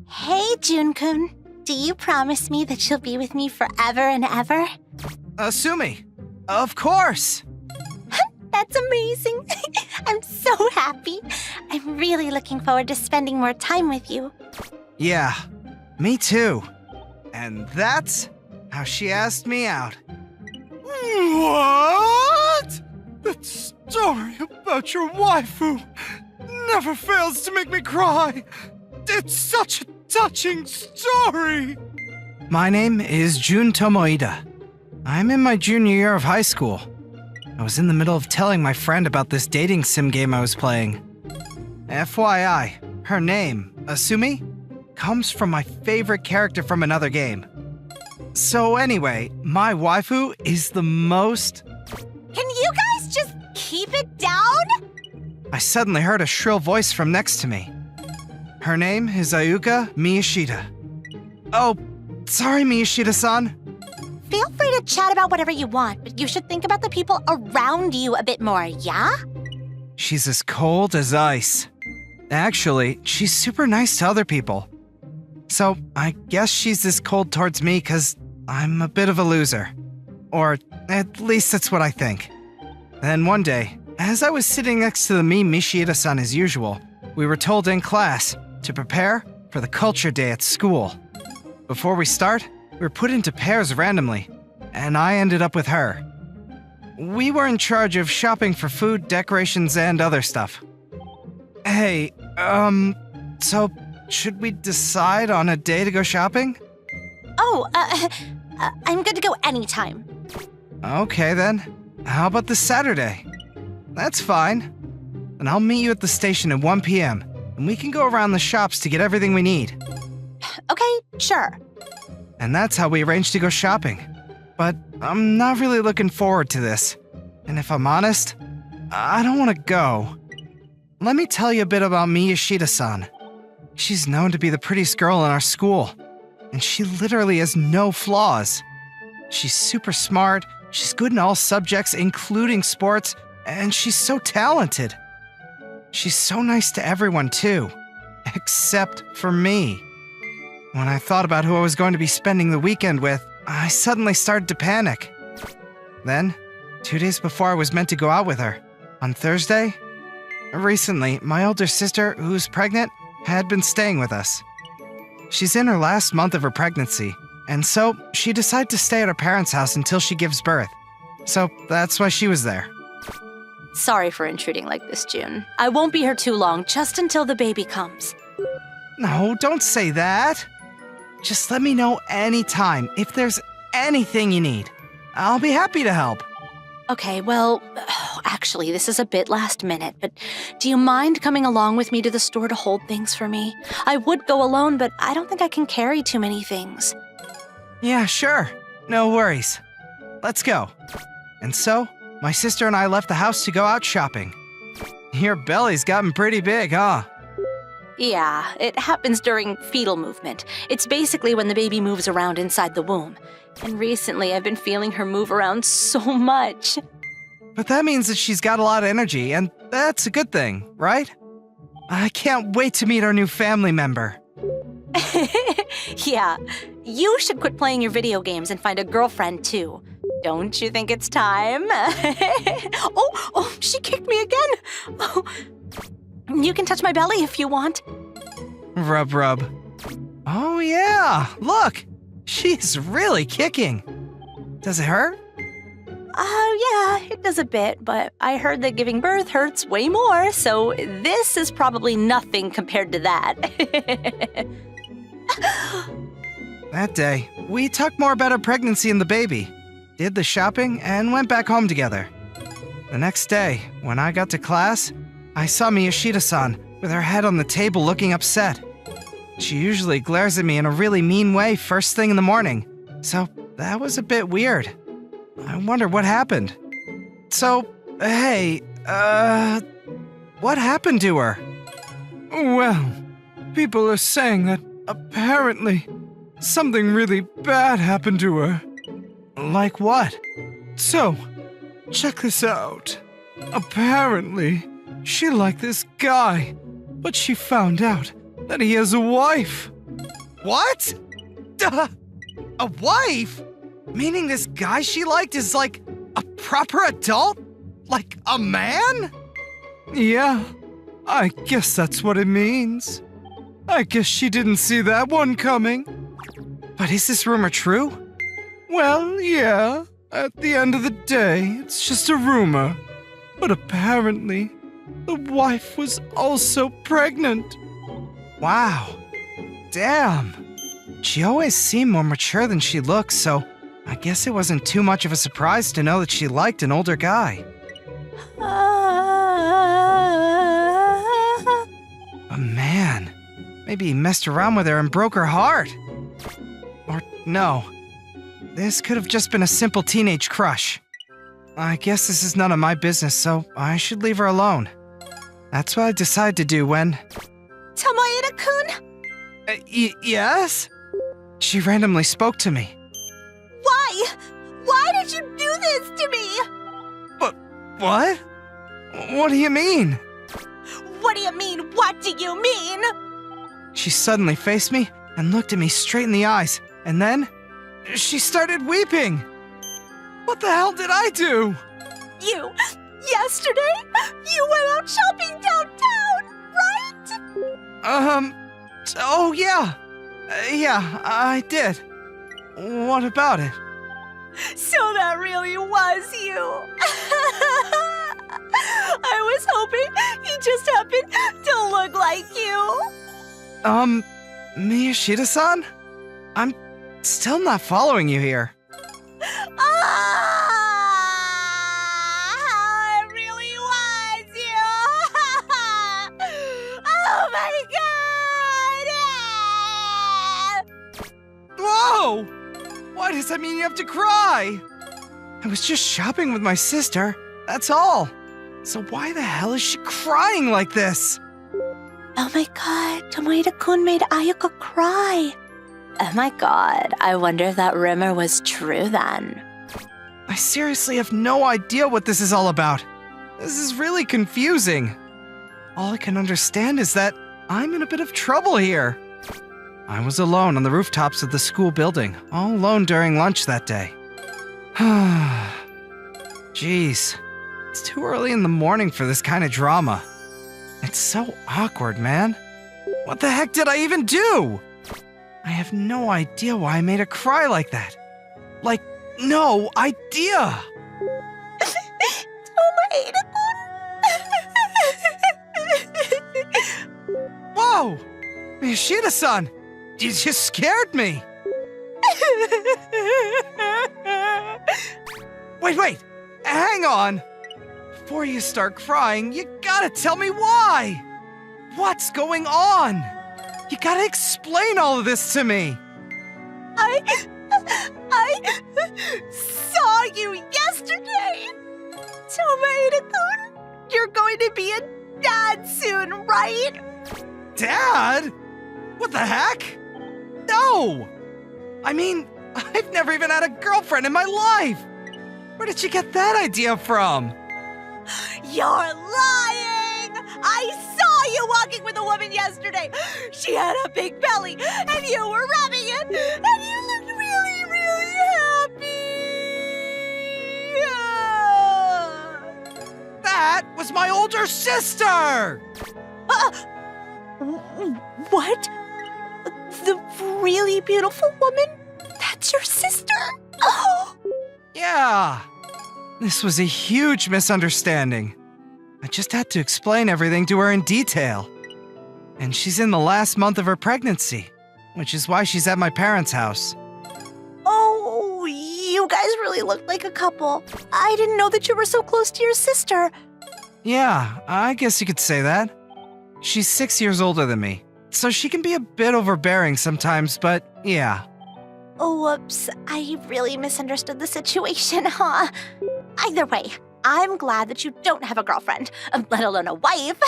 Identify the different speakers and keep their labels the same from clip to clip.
Speaker 1: Hey, Jun-kun. Do you promise me that you'll be with me forever and ever?
Speaker 2: Asumi. Of course.
Speaker 1: That's amazing. I'm so happy. I'm really looking forward to spending more time with you.
Speaker 2: Yeah, me too. And that's how she asked me out.
Speaker 3: What? That story about your waifu never fails to make me cry. It's such a touching story.
Speaker 2: My name is Jun Tomoida. I'm in my junior year of high school. I was in the middle of telling my friend about this dating sim game I was playing. FYI, her name, Asumi, comes from my favorite character from another game. So anyway, my waifu is the most...
Speaker 1: Can you guys just keep it down?
Speaker 2: I suddenly heard a shrill voice from next to me. Her name is Ayuka Miyashita. Oh, sorry, Miyashita-san.
Speaker 1: Feel free to chat about whatever you want, but you should think about the people around you a bit more, yeah?
Speaker 2: She's as cold as ice. Actually, she's super nice to other people. So, I guess she's this cold towards me because I'm a bit of a loser. Or, at least that's what I think. Then one day, as I was sitting next to the meme Mishita-san as usual, we were told in class to prepare for the culture day at school. Before we start, we were put into pairs randomly, and I ended up with her. We were in charge of shopping for food, decorations, and other stuff. Hey, so should we decide on a day to go shopping?
Speaker 1: Oh, I'm good to go anytime.
Speaker 2: Okay then. How about this Saturday? That's fine. And I'll meet you at the station at 1 p.m. and we can go around the shops to get everything we need.
Speaker 1: Okay, sure.
Speaker 2: And that's how we arranged to go shopping. But I'm not really looking forward to this. And if I'm honest, I don't want to go. Let me tell you a bit about Miyashita-san. She's known to be the prettiest girl in our school. And she literally has no flaws. She's super smart, she's good in all subjects, including sports, and she's so talented. She's so nice to everyone, too. Except for me. When I thought about who I was going to be spending the weekend with, I suddenly started to panic. Then, 2 days before I was meant to go out with her, on Thursday, recently, my older sister, who's pregnant, had been staying with us. She's in her last month of her pregnancy, and so she decided to stay at her parents' house until she gives birth. So that's why she was there.
Speaker 1: Sorry for intruding like this, June. I won't be here too long, just until the baby comes.
Speaker 2: No, don't say that. Just let me know anytime if there's anything you need. I'll be happy to help.
Speaker 1: Okay, well, actually, this is a bit last minute, but do you mind coming along with me to the store to hold things for me? I would go alone, but I don't think I can carry too many things.
Speaker 2: Yeah, sure. No worries. Let's go. And so, my sister and I left the house to go out shopping. Your belly's gotten pretty big, huh?
Speaker 1: Yeah, it happens during fetal movement. It's basically when the baby moves around inside the womb. And recently I've been feeling her move around so much.
Speaker 2: But that means that she's got a lot of energy, and that's a good thing, right? I can't wait to meet our new family member.
Speaker 1: Yeah, you should quit playing your video games and find a girlfriend too. Don't you think it's time? Oh, she kicked me again. Oh, you can touch my belly if you want.
Speaker 2: Rub, rub. Oh yeah, look! She's really kicking. Does it hurt?
Speaker 1: Yeah, it does a bit, but I heard that giving birth hurts way more, so this is probably nothing compared to that.
Speaker 2: That day, we talked more about her pregnancy and the baby, did the shopping, and went back home together. The next day, when I got to class, I saw Miyashita-san with her head on the table looking upset. She usually glares at me in a really mean way first thing in the morning, so that was a bit weird. I wonder what happened. So, hey, what happened to her?
Speaker 3: Well, people are saying that apparently something really bad happened to her.
Speaker 2: Like what?
Speaker 3: So, check this out. Apparently, she liked this guy, but she found out that he has a wife.
Speaker 2: What? Duh. A wife? Meaning this guy she liked is like a proper adult? Like a man?
Speaker 3: Yeah, I guess that's what it means. I guess she didn't see that one coming.
Speaker 2: But is this rumor true?
Speaker 3: Well, yeah. At the end of the day, it's just a rumor. But apparently, the wife was also pregnant.
Speaker 2: Wow. Damn. She always seemed more mature than she looks, so I guess it wasn't too much of a surprise to know that she liked an older guy. But man, maybe he messed around with her and broke her heart. Or no, this could have just been a simple teenage crush. I guess this is none of my business, so I should leave her alone. That's what I decided to do when...
Speaker 1: Tomoeda-kun?
Speaker 2: Yes? She randomly spoke to me.
Speaker 1: Why? Why did you do this to me?
Speaker 2: What? What do you mean?
Speaker 1: What do you mean, what do you mean?
Speaker 2: She suddenly faced me and looked at me straight in the eyes, and then she started weeping. What the hell did I do?
Speaker 1: Yesterday, you went out shopping downtown, right?
Speaker 2: Oh yeah. Yeah, I did. What about it?
Speaker 1: So that really was you. I was hoping he just happened to look like you.
Speaker 2: Miyashita-san? I'm still not following you here.
Speaker 1: It really was you. Oh my God.
Speaker 2: Whoa! Why does that mean you have to cry? I was just shopping with my sister, that's all. So why the hell is she crying like this?
Speaker 1: Oh my God, Tomoeda-kun made Ayuka cry. Oh my God, I wonder if that rumor was true then.
Speaker 2: I seriously have no idea what this is all about. This is really confusing. All I can understand is that I'm in a bit of trouble here. I was alone on the rooftops of the school building, all alone during lunch that day. Jeez, it's too early in the morning for this kind of drama. It's so awkward, man. What the heck did I even do? I have no idea why I made her cry like that. Like, no idea. Whoa! Miyashita-san! You just scared me! Wait! Hang on! Before you start crying, you gotta tell me why! What's going on? You gotta explain all of this to me!
Speaker 1: I saw you yesterday! Tomoeda-kun, you're going to be a dad soon, right?
Speaker 2: Dad? What the heck? No! I mean, I've never even had a girlfriend in my life! Where did you get that idea from?
Speaker 1: You're lying! I saw you walking with a woman yesterday! She had a big belly, and you were rubbing it, and you looked really, really happy!
Speaker 2: That was my older sister!
Speaker 1: What? The really beautiful woman? That's your sister? Oh!
Speaker 2: Yeah. This was a huge misunderstanding. I just had to explain everything to her in detail. And she's in the last month of her pregnancy, which is why she's at my parents' house.
Speaker 1: Oh, you guys really look like a couple. I didn't know that you were so close to your sister.
Speaker 2: Yeah, I guess you could say that. She's 6 years older than me, so she can be a bit overbearing sometimes, but yeah.
Speaker 1: Oh, whoops. I really misunderstood the situation, huh? Either way, I'm glad that you don't have a girlfriend, let alone a wife.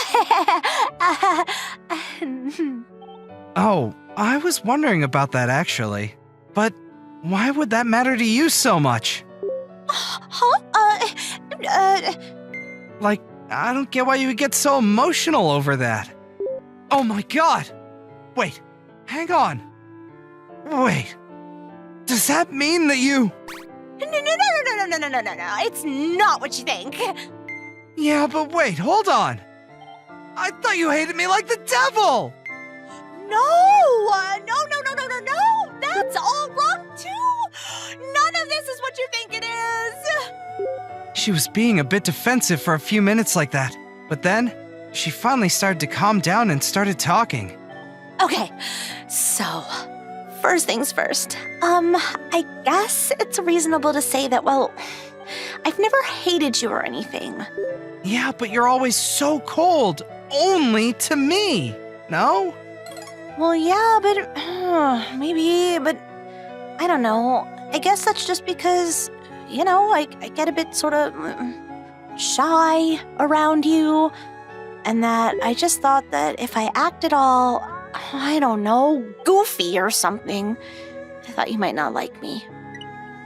Speaker 2: Oh, I was wondering about that actually. But why would that matter to you so much?
Speaker 1: Huh?
Speaker 2: Like, I don't get why you would get so emotional over that. Oh my God! Wait, hang on. Wait. Does that mean that you...
Speaker 1: No. It's not what you think.
Speaker 2: Yeah, but wait, hold on. I thought you hated me like the devil!
Speaker 1: No. That's all wrong, too. None of this is what you think it is.
Speaker 2: She was being a bit defensive for a few minutes like that, but then she finally started to calm down and started talking.
Speaker 1: Okay, so first things first. I guess it's reasonable to say that, well, I've never hated you or anything.
Speaker 2: Yeah, but you're always so cold, only to me, no?
Speaker 1: Well, yeah, but maybe, but I don't know. I guess that's just because, I get a bit sort of shy around you, and that I just thought that if I acted all, I don't know, goofy or something, I thought you might not like me.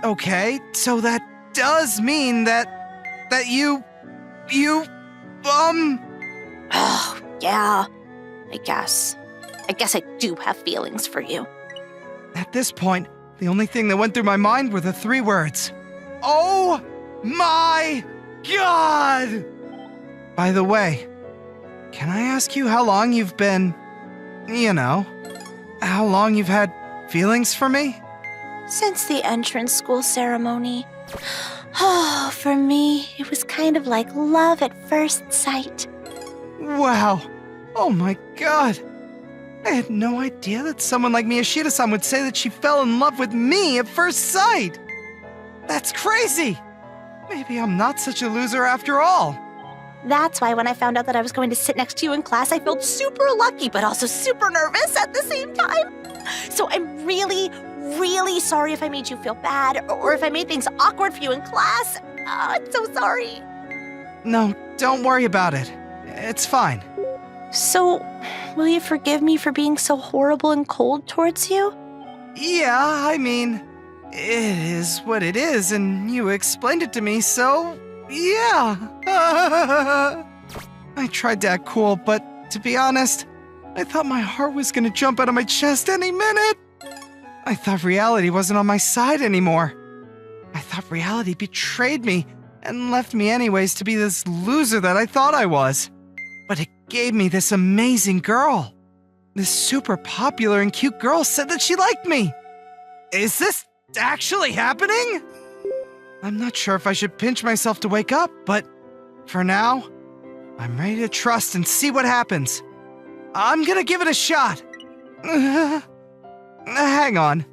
Speaker 2: Okay, so that does mean that you,
Speaker 1: Oh, yeah, I guess. I guess I do have feelings for you.
Speaker 2: At this point, the only thing that went through my mind were the 3 words. Oh my God! By the way, can I ask you how long you've been, how long you've had feelings for me?
Speaker 1: Since the entrance school ceremony. Oh, for me, it was kind of like love at first sight.
Speaker 2: Wow. Oh my God. I had no idea that someone like Miyashita-san would say that she fell in love with me at first sight. That's crazy. Maybe I'm not such a loser after all.
Speaker 1: That's why when I found out that I was going to sit next to you in class, I felt super lucky, but also super nervous at the same time. So I'm really, really sorry if I made you feel bad or if I made things awkward for you in class. I'm so sorry.
Speaker 2: No, don't worry about it. It's fine.
Speaker 1: So, will you forgive me for being so horrible and cold towards you?
Speaker 2: Yeah, I mean, it is what it is, and you explained it to me, so yeah. I tried to act cool, but to be honest, I thought my heart was gonna jump out of my chest any minute. I thought reality wasn't on my side anymore. I thought reality betrayed me and left me anyways to be this loser that I thought I was. But it gave me this amazing girl. This super popular and cute girl said that she liked me. Is this actually happening? I'm not sure if I should pinch myself to wake up, but for now, I'm ready to trust and see what happens. I'm gonna give it a shot. Hang on.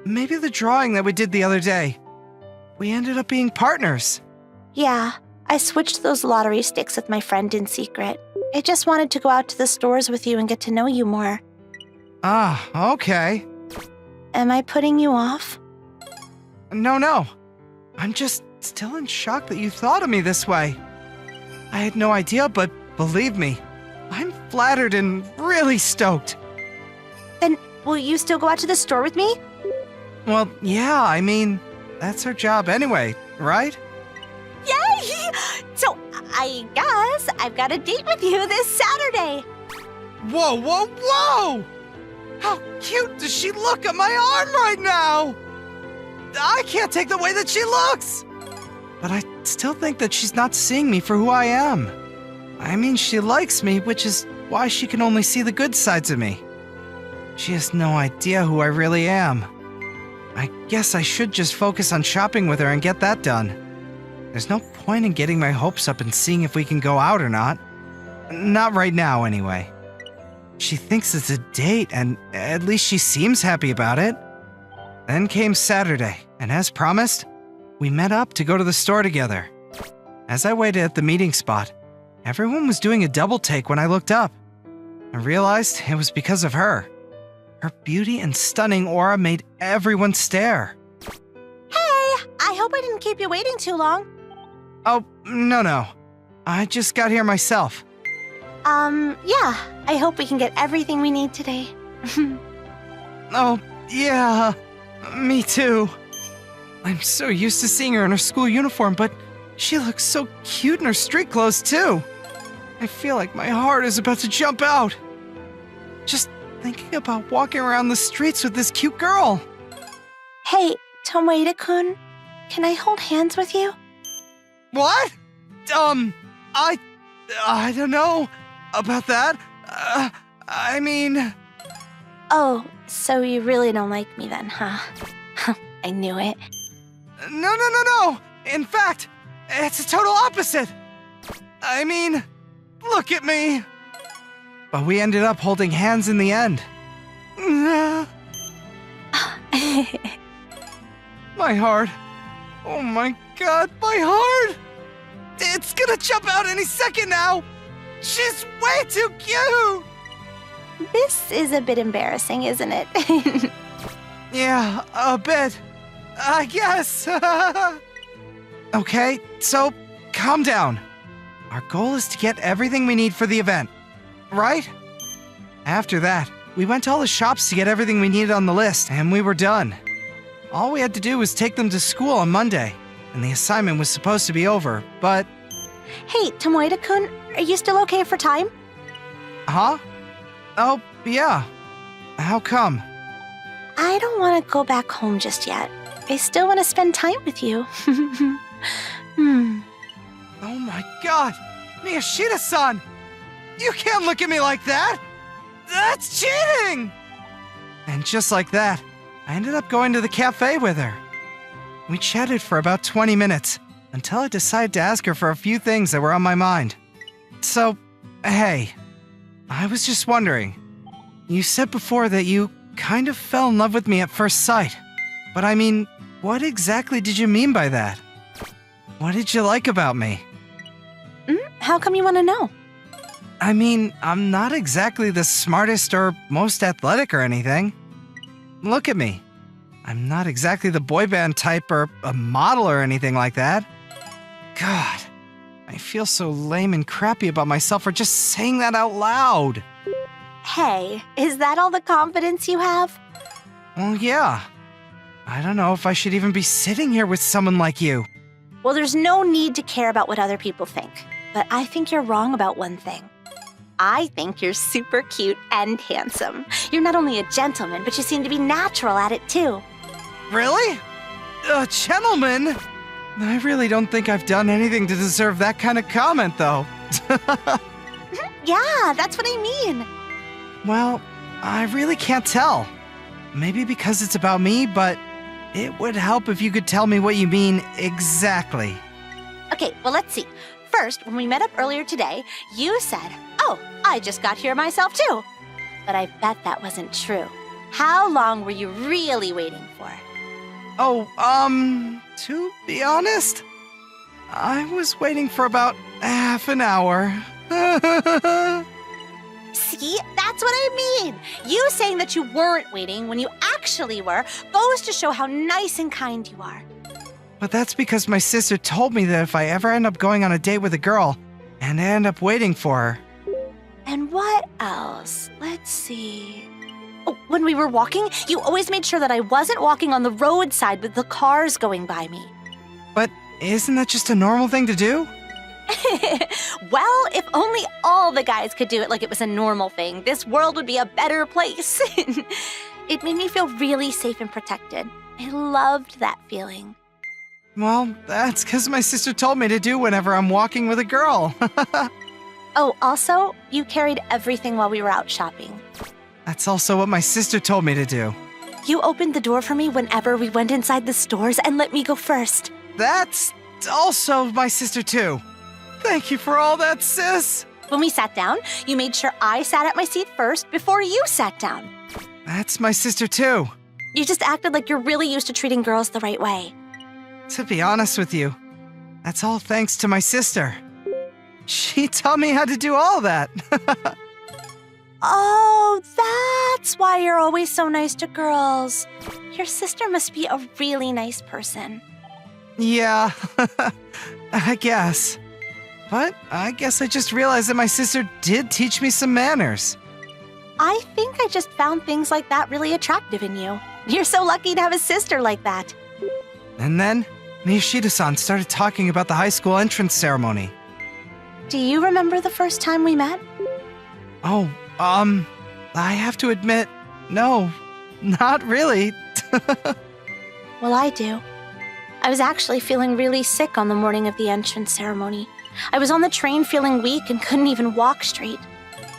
Speaker 2: Maybe the drawing that we did the other day, we ended up being partners.
Speaker 1: Yeah, I switched those lottery sticks with my friend in secret. I just wanted to go out to the stores with you and get to know you more.
Speaker 2: Ah, okay.
Speaker 1: Am I putting you off?
Speaker 2: No. I'm just still in shock that you thought of me this way. I had no idea, but believe me, I'm flattered and really stoked.
Speaker 1: Then will you still go out to the store with me?
Speaker 2: Well, yeah, I mean, that's our job anyway, right?
Speaker 1: Yay! So I guess I've got a date with you this Saturday.
Speaker 2: Whoa! How cute does she look on my arm right now? I can't take the way that she looks! But I still think that she's not seeing me for who I am. I mean, she likes me, which is why she can only see the good sides of me. She has no idea who I really am. I guess I should just focus on shopping with her and get that done. There's no point in getting my hopes up and seeing if we can go out or not. Not right now, anyway. She thinks it's a date, and at least she seems happy about it. Then came Saturday, and as promised, we met up to go to the store together. As I waited at the meeting spot, everyone was doing a double take when I looked up. I realized it was because of her. Her beauty and stunning aura made everyone stare.
Speaker 1: Hey, I hope I didn't keep you waiting too long.
Speaker 2: Oh, no. I just got here myself.
Speaker 1: Yeah, I hope we can get everything we need today.
Speaker 2: Oh, yeah, me too. I'm so used to seeing her in her school uniform, but she looks so cute in her street clothes too. I feel like my heart is about to jump out. Just thinking about walking around the streets with this cute girl.
Speaker 1: Hey, Tomoe-kun, can I hold hands with you?
Speaker 2: What? I don't know about that. I mean...
Speaker 1: Oh, so you really don't like me then, huh? I knew it.
Speaker 2: No. In fact, it's a total opposite. I mean, look at me. But we ended up holding hands in the end. My heart. Oh my god, my heart! It's gonna jump out any second now! She's way too cute!
Speaker 1: This is a bit embarrassing, isn't it?
Speaker 2: Yeah, a bit. I guess. Okay, so calm down. Our goal is to get everything we need for the event, right? After that, we went to all the shops to get everything we needed on the list, and we were done. All we had to do was take them to school on Monday, and the assignment was supposed to be over, but...
Speaker 1: Hey, Tomoe-kun, are you still okay for time?
Speaker 2: Huh? Oh, yeah. How come?
Speaker 1: I don't want to go back home just yet. I still want to spend time with you.
Speaker 2: Oh my god! Miyashita-san! You can't look at me like that! That's cheating! And just like that, I ended up going to the cafe with her. We chatted for about 20 minutes, until I decided to ask her for a few things that were on my mind. So, hey, I was just wondering, you said before that you kind of fell in love with me at first sight. But I mean, what exactly did you mean by that? What did you like about me?
Speaker 1: How come you want to know?
Speaker 2: I mean, I'm not exactly the smartest or most athletic or anything. Look at me. I'm not exactly the boy band type or a model or anything like that. God, I feel so lame and crappy about myself for just saying that out loud.
Speaker 1: Hey, is that all the confidence you have?
Speaker 2: Well, yeah. I don't know if I should even be sitting here with someone like you.
Speaker 1: Well, there's no need to care about what other people think. But I think you're wrong about one thing. I think you're super cute and handsome. You're not only a gentleman, but you seem to be natural at it too.
Speaker 2: Really? A gentleman? I really don't think I've done anything to deserve that kind of comment, though.
Speaker 1: Yeah, that's what I mean.
Speaker 2: Well, I really can't tell. Maybe because it's about me, but it would help if you could tell me what you mean exactly.
Speaker 1: Okay, well, let's see. First, when we met up earlier today, you said, "Oh, I just got here myself too." But I bet that wasn't true. How long were you really waiting for?
Speaker 2: Oh, to be honest, I was waiting for about half an hour.
Speaker 1: See, that's what I mean. You saying that you weren't waiting when you actually were goes to show how nice and kind you are.
Speaker 2: But that's because my sister told me that if I ever end up going on a date with a girl, and I end up waiting for her.
Speaker 1: And what else? Let's see. Oh, when we were walking, you always made sure that I wasn't walking on the roadside with the cars going by me.
Speaker 2: But isn't that just a normal thing to do?
Speaker 1: Well, if only all the guys could do it like it was a normal thing, this world would be a better place. It made me feel really safe and protected. I loved that feeling.
Speaker 2: Well, that's because my sister told me to do whenever I'm walking with a girl.
Speaker 1: Oh, also, you carried everything while we were out shopping.
Speaker 2: That's also what my sister told me to do.
Speaker 1: You opened the door for me whenever we went inside the stores and let me go first.
Speaker 2: That's also my sister too. Thank you for all that, sis.
Speaker 1: When we sat down, you made sure I sat at my seat first before you sat down.
Speaker 2: That's my sister too.
Speaker 1: You just acted like you're really used to treating girls the right way.
Speaker 2: To be honest with you, that's all thanks to my sister. She taught me how to do all that.
Speaker 1: Oh, that's why you're always so nice to girls. Your sister must be a really nice person.
Speaker 2: Yeah, I guess. But I guess I just realized that my sister did teach me some manners.
Speaker 1: I think I just found things like that really attractive in you. You're so lucky to have a sister like that.
Speaker 2: And then, Miyashita-san started talking about the high school entrance ceremony.
Speaker 1: Do you remember the first time we met?
Speaker 2: Oh, I have to admit, no, not really.
Speaker 1: Well, I do. I was actually feeling really sick on the morning of the entrance ceremony. I was on the train feeling weak and couldn't even walk straight.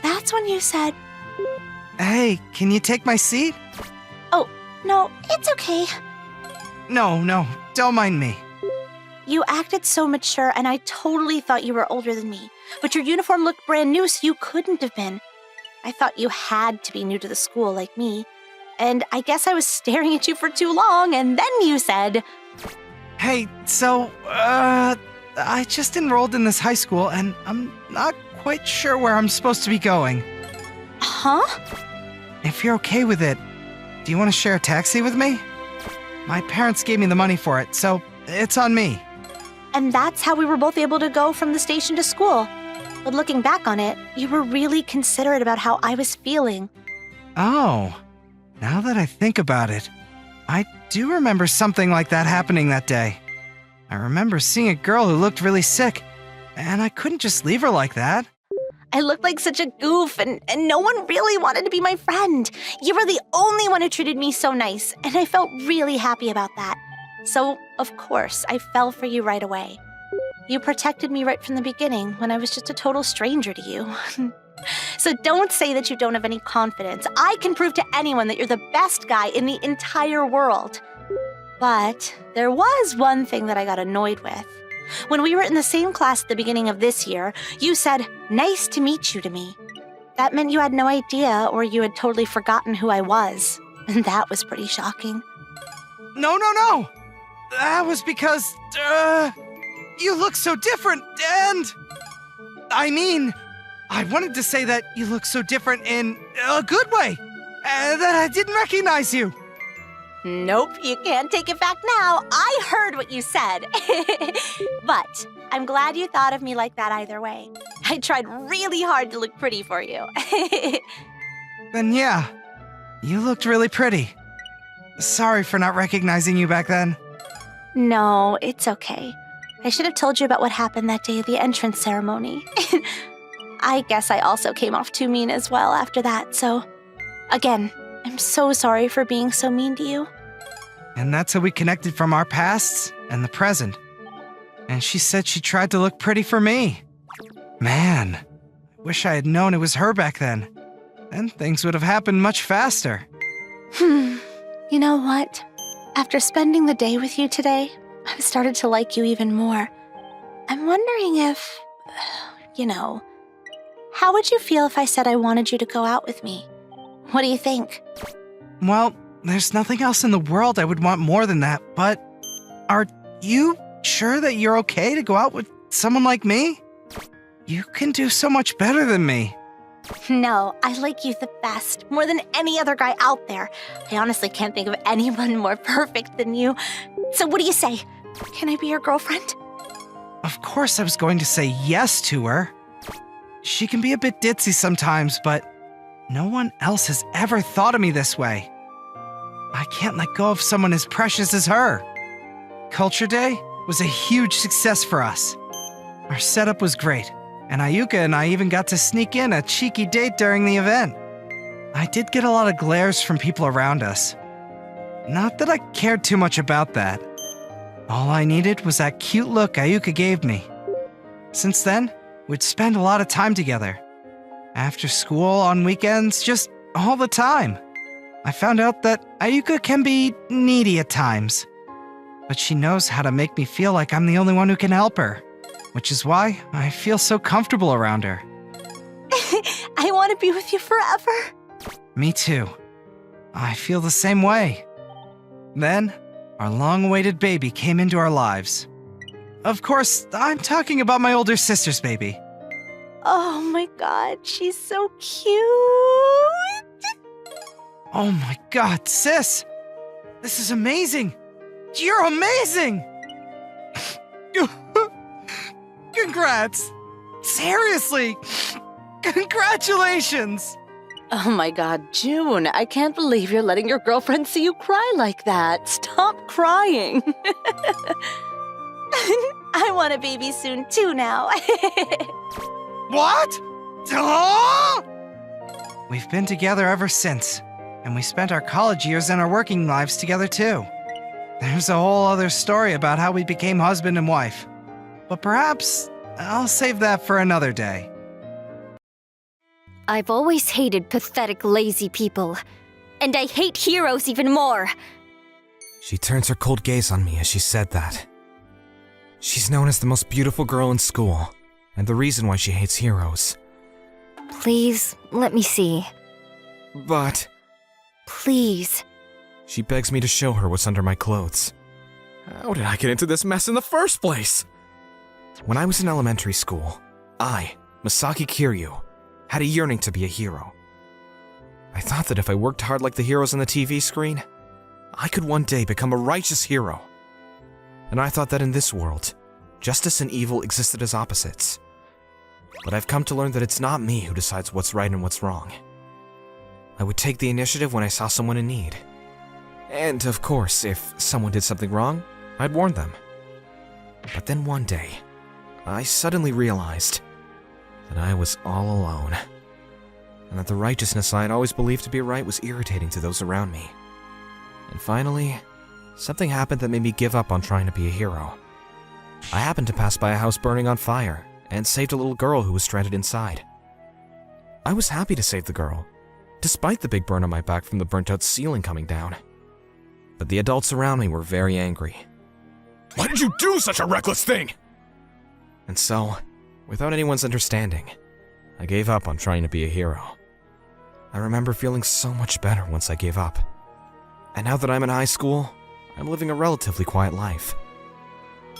Speaker 1: That's when you said,
Speaker 2: Hey, can you take my seat?
Speaker 1: "Oh, no, it's okay."
Speaker 2: No, don't mind me.
Speaker 1: You acted so mature, and I totally thought you were older than me. But your uniform looked brand new, so you couldn't have been. I thought you had to be new to the school like me. And I guess I was staring at you for too long, and then you said,
Speaker 2: Hey, so, I just enrolled in this high school, and I'm not quite sure where I'm supposed to be going.
Speaker 1: "Huh?"
Speaker 2: If you're okay with it, do you want to share a taxi with me? My parents gave me the money for it, so it's on me.
Speaker 1: And that's how we were both able to go from the station to school. But looking back on it, you were really considerate about how I was feeling.
Speaker 2: Oh, now that I think about it, I do remember something like that happening that day. I remember seeing a girl who looked really sick, and I couldn't just leave her like that.
Speaker 1: I looked like such a goof, and no one really wanted to be my friend. You were the only one who treated me so nice, and I felt really happy about that. So, of course, I fell for you right away. You protected me right from the beginning when I was just a total stranger to you. So don't say that you don't have any confidence. I can prove to anyone that you're the best guy in the entire world. But there was one thing that I got annoyed with. When we were in the same class at the beginning of this year, you said, "Nice to meet you" to me. That meant you had no idea, or you had totally forgotten who I was. And that was pretty shocking.
Speaker 2: No. That was because, you look so different, and... I mean, I wanted to say that you look so different in a good way, that I didn't recognize you.
Speaker 1: Nope, you can't take it back now. I heard what you said. But I'm glad you thought of me like that either way. I tried really hard to look pretty for you.
Speaker 2: Then yeah, you looked really pretty. Sorry for not recognizing you back then.
Speaker 1: No, it's okay. I should have told you about what happened that day at the entrance ceremony. I guess I also came off too mean as well after that, so... Again, I'm so sorry for being so mean to you.
Speaker 2: And that's how we connected from our pasts and the present. And she said she tried to look pretty for me. Man, I wish I had known it was her back then. Then things would have happened much faster.
Speaker 1: You know what? After spending the day with you today, I've started to like you even more. I'm wondering if, how would you feel if I said I wanted you to go out with me? What do you think?
Speaker 2: Well, there's nothing else in the world I would want more than that, but are you sure that you're okay to go out with someone like me? You can do so much better than me.
Speaker 1: No, I like you the best, more than any other guy out there. I honestly can't think of anyone more perfect than you. So what do you say? Can I be your girlfriend?
Speaker 2: Of course I was going to say yes to her. She can be a bit ditzy sometimes, but no one else has ever thought of me this way. I can't let go of someone as precious as her. Culture Day was a huge success for us. Our setup was great, and Ayuka and I even got to sneak in a cheeky date during the event. I did get a lot of glares from people around us. Not that I cared too much about that. All I needed was that cute look Ayuka gave me. Since then, we'd spend a lot of time together. After school, on weekends, just all the time. I found out that Ayuka can be needy at times. But she knows how to make me feel like I'm the only one who can help her. Which is why I feel so comfortable around her.
Speaker 1: I want to be with you forever.
Speaker 2: Me too. I feel the same way. Then, our long-awaited baby came into our lives. Of course, I'm talking about my older sister's baby.
Speaker 1: Oh my god, she's so cute.
Speaker 2: Oh my god, sis! This is amazing! You're amazing! Congrats! Seriously! Congratulations!
Speaker 4: Oh my god, June, I can't believe you're letting your girlfriend see you cry like that. Stop crying.
Speaker 1: I want a baby soon too now.
Speaker 2: What? Huh? We've been together ever since, and we spent our college years and our working lives together too. There's a whole other story about how we became husband and wife. But perhaps I'll save that for another day.
Speaker 5: I've always hated pathetic, lazy people. And I hate heroes even more.
Speaker 6: She turns her cold gaze on me as she said that. She's known as the most beautiful girl in school, and the reason why she hates heroes.
Speaker 5: Please, let me see.
Speaker 6: But...
Speaker 5: Please.
Speaker 6: She begs me to show her what's under my clothes. How did I get into this mess in the first place? When I was in elementary school, I, Masaki Kiryu, had a yearning to be a hero. I thought that if I worked hard like the heroes on the TV screen, I could one day become a righteous hero. And I thought that in this world, justice and evil existed as opposites. But I've come to learn that it's not me who decides what's right and what's wrong. I would take the initiative when I saw someone in need. And of course, if someone did something wrong, I'd warn them. But then one day, I suddenly realized that I was all alone, and that the righteousness I had always believed to be right was irritating to those around me. And finally, something happened that made me give up on trying to be a hero. I happened to pass by a house burning on fire, and saved a little girl who was stranded inside. I was happy to save the girl, despite the big burn on my back from the burnt-out ceiling coming down. But the adults around me were very angry.
Speaker 3: Why did you do such a reckless thing?
Speaker 6: And so, without anyone's understanding, I gave up on trying to be a hero. I remember feeling so much better once I gave up. And now that I'm in high school, I'm living a relatively quiet life.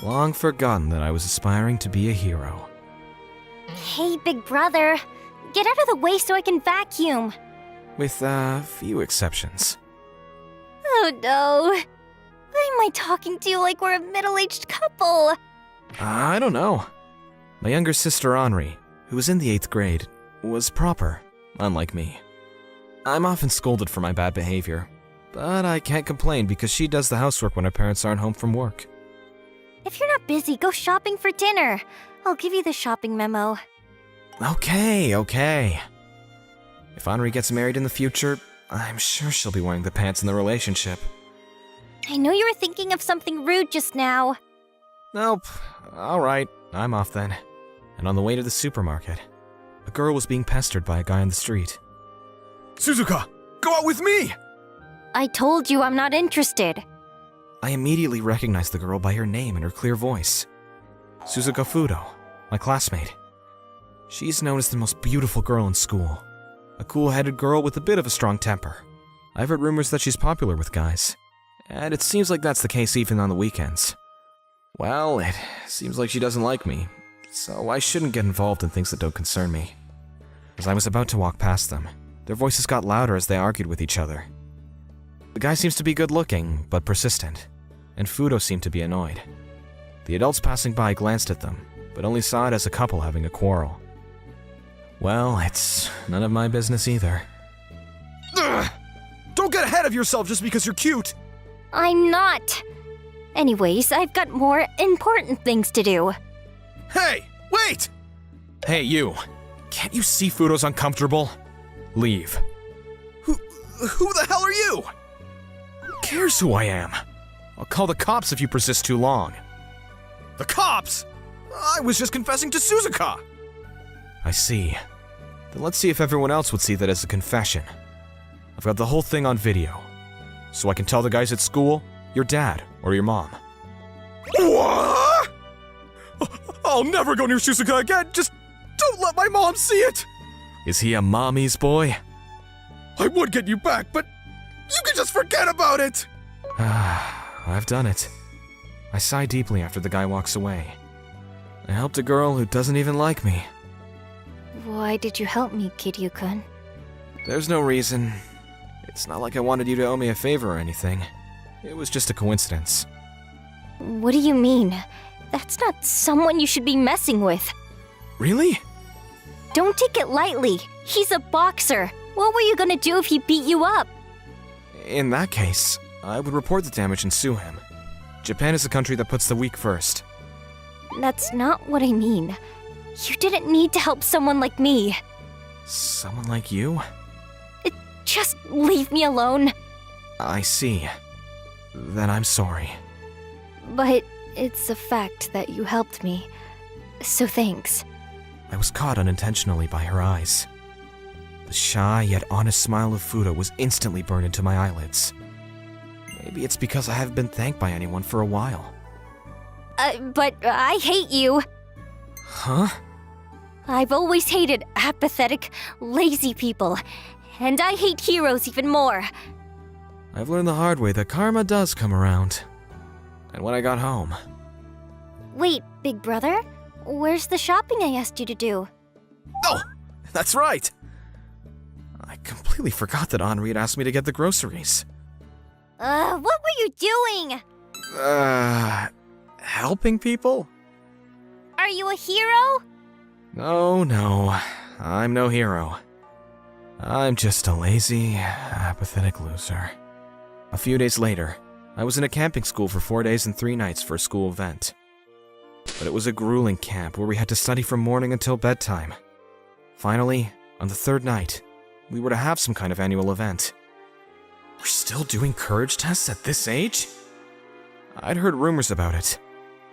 Speaker 6: Long forgotten that I was aspiring to be a hero.
Speaker 5: Hey, big brother. Get out of the way so I can vacuum.
Speaker 6: With a few exceptions.
Speaker 5: Oh no. Why am I talking to you like we're a middle-aged couple?
Speaker 6: I don't know. My younger sister Henri, who was in the 8th grade, was proper, unlike me. I'm often scolded for my bad behavior, but I can't complain because she does the housework when her parents aren't home from work.
Speaker 5: If you're not busy, go shopping for dinner. I'll give you the shopping memo.
Speaker 6: Okay. If Henri gets married in the future, I'm sure she'll be wearing the pants in the relationship.
Speaker 5: I know you were thinking of something rude just now.
Speaker 6: Nope. Alright, I'm off then. And on the way to the supermarket, a girl was being pestered by a guy on the street.
Speaker 3: Suzuka, go out with me!
Speaker 5: I told you I'm not interested.
Speaker 6: I immediately recognized the girl by her name and her clear voice. Suzuka Fudo, my classmate. She's known as the most beautiful girl in school. A cool-headed girl with a bit of a strong temper. I've heard rumors that she's popular with guys, and it seems like that's the case even on the weekends. Well, it seems like she doesn't like me, so I shouldn't get involved in things that don't concern me. As I was about to walk past them, their voices got louder as they argued with each other. The guy seems to be good-looking, but persistent, and Fudo seemed to be annoyed. The adults passing by glanced at them, but only saw it as a couple having a quarrel. Well, it's none of my business either.
Speaker 3: Ugh! Don't get ahead of yourself just because you're cute!
Speaker 5: I'm not. Anyways, I've got more important things to do.
Speaker 3: Hey, wait!
Speaker 6: Hey, you. Can't you see Fudo's uncomfortable? Leave.
Speaker 3: Who the hell are you?
Speaker 6: Who cares who I am? I'll call the cops if you persist too long.
Speaker 3: The cops? I was just confessing to Suzuka!
Speaker 6: I see. Then let's see if everyone else would see that as a confession. I've got the whole thing on video, so I can tell the guys at school, your dad, or your mom.
Speaker 3: What? I'll never go near Suzuka again. Just don't let my mom see it.
Speaker 6: Is he a mommy's boy?
Speaker 3: I would get you back, but you can just forget about it.
Speaker 6: I've done it. I sigh deeply after the guy walks away. I helped a girl who doesn't even like me.
Speaker 5: Why did you help me, Kiryu-kun?
Speaker 6: There's no reason. It's not like I wanted you to owe me a favor or anything. It was just a coincidence.
Speaker 5: What do you mean? That's not someone you should be messing with.
Speaker 6: Really?
Speaker 5: Don't take it lightly. He's a boxer. What were you gonna do if he beat you up?
Speaker 6: In that case, I would report the damage and sue him. Japan is a country that puts the weak first.
Speaker 5: That's not what I mean. You didn't need to help someone like me.
Speaker 6: Someone like you?
Speaker 5: Just leave me alone.
Speaker 6: I see. Then I'm sorry.
Speaker 5: But it's a fact that you helped me. So thanks.
Speaker 6: I was caught unintentionally by her eyes. The shy yet honest smile of Fudo was instantly burned into my eyelids. Maybe it's because I haven't been thanked by anyone for a while.
Speaker 5: But I hate you.
Speaker 6: Huh?
Speaker 5: I've always hated apathetic, lazy people. And I hate heroes even more.
Speaker 6: I've learned the hard way that karma does come around. And when I got home...
Speaker 5: Wait, big brother? Where's the shopping I asked you to do?
Speaker 6: Oh! That's right! I completely forgot that Henri had asked me to get the groceries.
Speaker 5: What were you doing?
Speaker 6: Helping people?
Speaker 5: Are you a hero?
Speaker 6: No, I'm no hero. I'm just a lazy, apathetic loser. A few days later, I was in a camping school for 4 days and 3 nights for a school event. But it was a grueling camp where we had to study from morning until bedtime. Finally, on the 3rd night, we were to have some kind of annual event. We're still doing courage tests at this age? I'd heard rumors about it,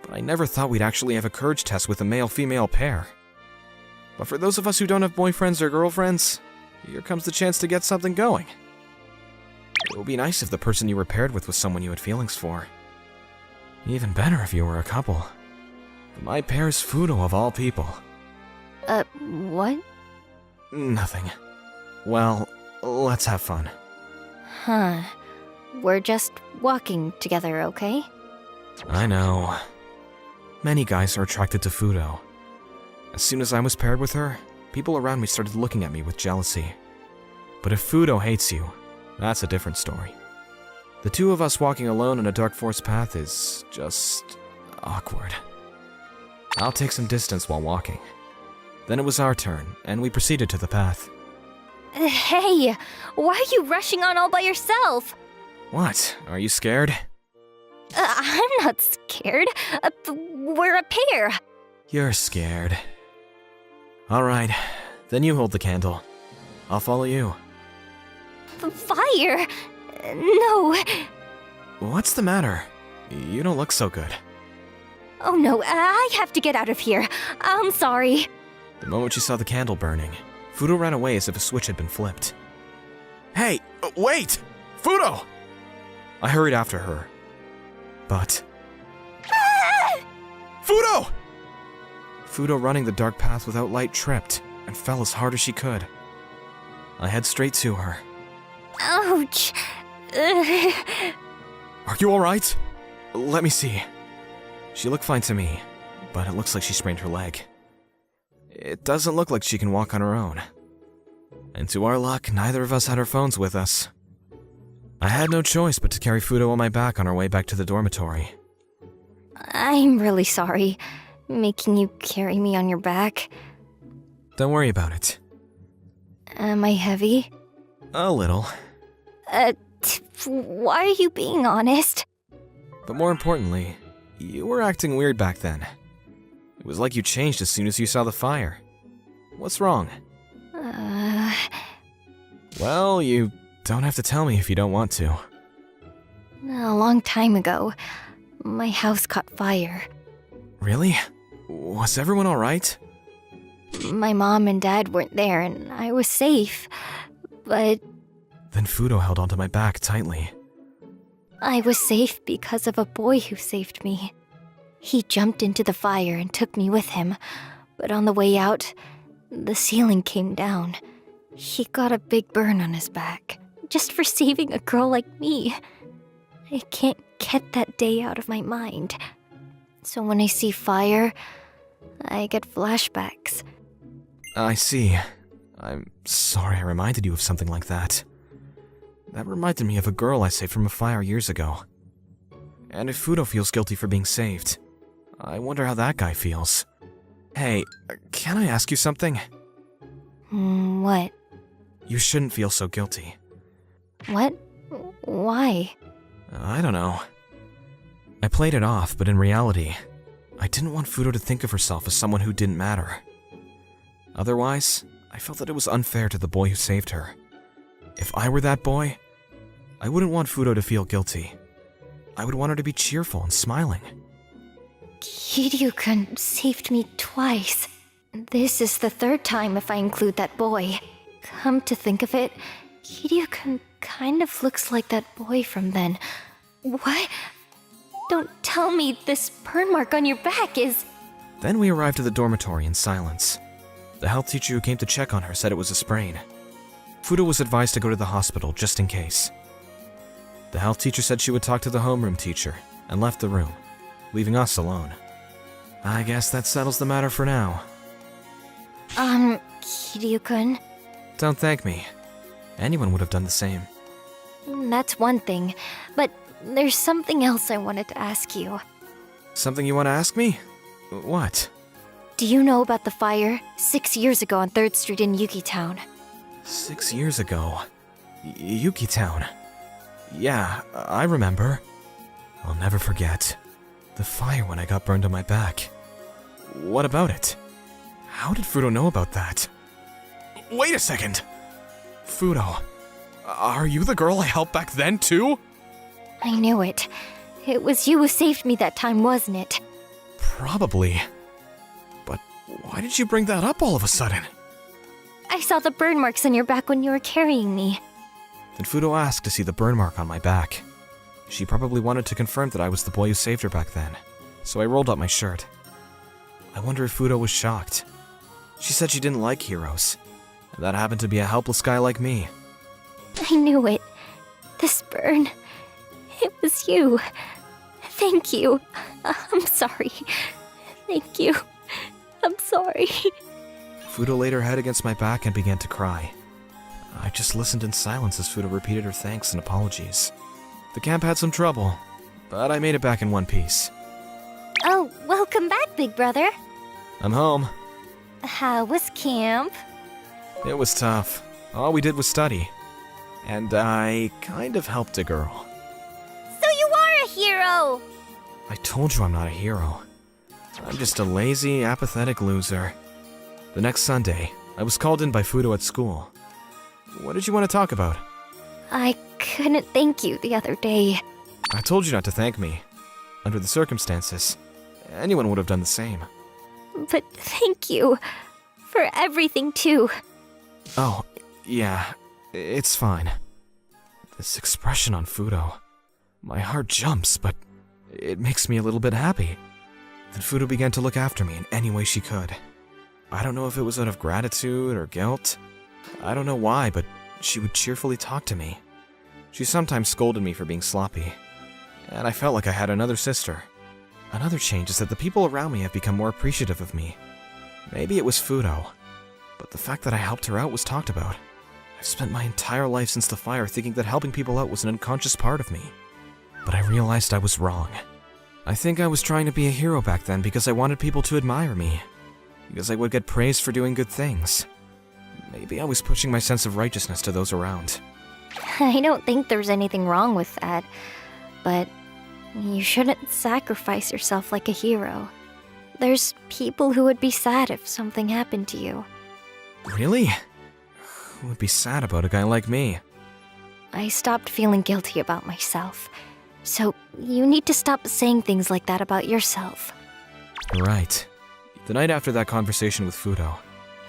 Speaker 6: but I never thought we'd actually have a courage test with a male-female pair. But for those of us who don't have boyfriends or girlfriends, here comes the chance to get something going. It would be nice if the person you were paired with was someone you had feelings for. Even better if you were a couple. But my pair is Fudo of all people.
Speaker 5: What?
Speaker 6: Nothing. Well, let's have fun.
Speaker 5: Huh. We're just walking together, okay?
Speaker 6: I know. Many guys are attracted to Fudo. As soon as I was paired with her, people around me started looking at me with jealousy. But if Fudo hates you, that's a different story. The two of us walking alone on a dark forest path is just awkward. I'll take some distance while walking. Then it was our turn, and we proceeded to the path.
Speaker 5: Hey, why are you rushing on all by yourself?
Speaker 6: What? Are you scared?
Speaker 5: I'm not scared. We're a pair.
Speaker 6: You're scared. Alright, then you hold the candle. I'll follow you.
Speaker 5: Fire? No.
Speaker 6: What's the matter? You don't look so good.
Speaker 5: Oh no, I have to get out of here. I'm sorry.
Speaker 6: The moment she saw the candle burning, Fudo ran away as if a switch had been flipped. Hey, wait! Fudo! I hurried after her. But... Fudo! Fudo, running the dark path without light, tripped and fell as hard as she could. I head straight to her.
Speaker 5: Ouch.
Speaker 6: Are you alright? Let me see. She looked fine to me, but it looks like she sprained her leg. It doesn't look like she can walk on her own. And to our luck, neither of us had our phones with us. I had no choice but to carry Fudo on my back on our way back to the dormitory.
Speaker 5: I'm really sorry, making you carry me on your back.
Speaker 6: Don't worry about it.
Speaker 5: Am I heavy?
Speaker 6: A little.
Speaker 5: Why are you being honest?
Speaker 6: But more importantly, you were acting weird back then. It was like you changed as soon as you saw the fire. What's wrong? Well, you don't have to tell me if you don't want to.
Speaker 5: A long time ago, my house caught fire.
Speaker 6: Really? Was everyone alright?
Speaker 5: My mom and dad weren't there and I was safe, but...
Speaker 6: Then Fudo held onto my back tightly.
Speaker 5: I was safe because of a boy who saved me. He jumped into the fire and took me with him, but on the way out, the ceiling came down. He got a big burn on his back, just for saving a girl like me. I can't get that day out of my mind. So when I see fire, I get flashbacks.
Speaker 6: I see. I'm sorry I reminded you of something like that. That reminded me of a girl I saved from a fire years ago. And if Fudo feels guilty for being saved, I wonder how that guy feels. Hey, can I ask you something?
Speaker 5: What?
Speaker 6: You shouldn't feel so guilty.
Speaker 5: What? Why?
Speaker 6: I don't know. I played it off, but in reality, I didn't want Fudo to think of herself as someone who didn't matter. Otherwise, I felt that it was unfair to the boy who saved her. If I were that boy, I wouldn't want Fudo to feel guilty. I would want her to be cheerful and smiling.
Speaker 5: Kiryu-kun saved me twice. This is the third time if I include that boy. Come to think of it, Kiryu-kun kind of looks like that boy from then. What? Don't tell me this burn mark on your back is...
Speaker 6: Then we arrived at the dormitory in silence. The health teacher who came to check on her said it was a sprain. Fudo was advised to go to the hospital just in case. The health teacher said she would talk to the homeroom teacher and left the room, leaving us alone. I guess that settles the matter for now.
Speaker 5: Kiryu-kun,
Speaker 6: Don't thank me. Anyone would have done the same.
Speaker 5: that's one thing, but there's something else I wanted to ask you.
Speaker 6: Something you want to ask me? What?
Speaker 5: Do you know about the fire 6 years ago on 3rd Street in Yuki Town?
Speaker 6: 6 years ago. Yuki Town. Yeah, I remember. I'll never forget. The fire when I got burned on my back. What about it? How did Fudo know about that? Wait a second! Fudo, are you the girl I helped back then too?
Speaker 5: I knew it. It was you who saved me that time, wasn't it?
Speaker 6: Probably. But why did you bring that up all of a sudden?
Speaker 5: I saw the burn marks on your back when you were carrying me.
Speaker 6: Then Fudo asked to see the burn mark on my back. She probably wanted to confirm that I was the boy who saved her back then, so I rolled up my shirt. I wonder if Fudo was shocked. She said she didn't like heroes, and that happened to be a helpless guy like me.
Speaker 5: I knew it. This burn. It was you. Thank you. I'm sorry. Thank you. I'm sorry.
Speaker 6: Fudo laid her head against my back and began to cry. I just listened in silence as Fudo repeated her thanks and apologies. The camp had some trouble, but I made it back in one piece.
Speaker 5: Oh, welcome back, big brother.
Speaker 6: I'm home.
Speaker 5: How was camp?
Speaker 6: It was tough. All we did was study. And I kind of helped a girl.
Speaker 5: So you are a hero!
Speaker 6: I told you I'm not a hero. I'm just a lazy, apathetic loser. The next Sunday, I was called in by Fudo at school. What did you want to talk about?
Speaker 5: I couldn't thank you the other day.
Speaker 6: I told you not to thank me. Under the circumstances, anyone would have done the same.
Speaker 5: But thank you. For everything, too.
Speaker 6: Oh, yeah, it's fine. This expression on Fudo. My heart jumps, but it makes me a little bit happy. Then Fudo began to look after me in any way she could. I don't know if it was out of gratitude or guilt. I don't know why, but she would cheerfully talk to me. She sometimes scolded me for being sloppy, and I felt like I had another sister. Another change is that the people around me have become more appreciative of me. Maybe it was Fudo, but the fact that I helped her out was talked about. I've spent my entire life since the fire thinking that helping people out was an unconscious part of me. But I realized I was wrong. I think I was trying to be a hero back then because I wanted people to admire me. Because I would get praised for doing good things. Maybe I was pushing my sense of righteousness to those around.
Speaker 5: I don't think there's anything wrong with that. But you shouldn't sacrifice yourself like a hero. There's people who would be sad if something happened to you.
Speaker 6: Really? Who would be sad about a guy like me?
Speaker 5: I stopped feeling guilty about myself. So you need to stop saying things like that about yourself.
Speaker 6: Right. The night after that conversation with Fudo,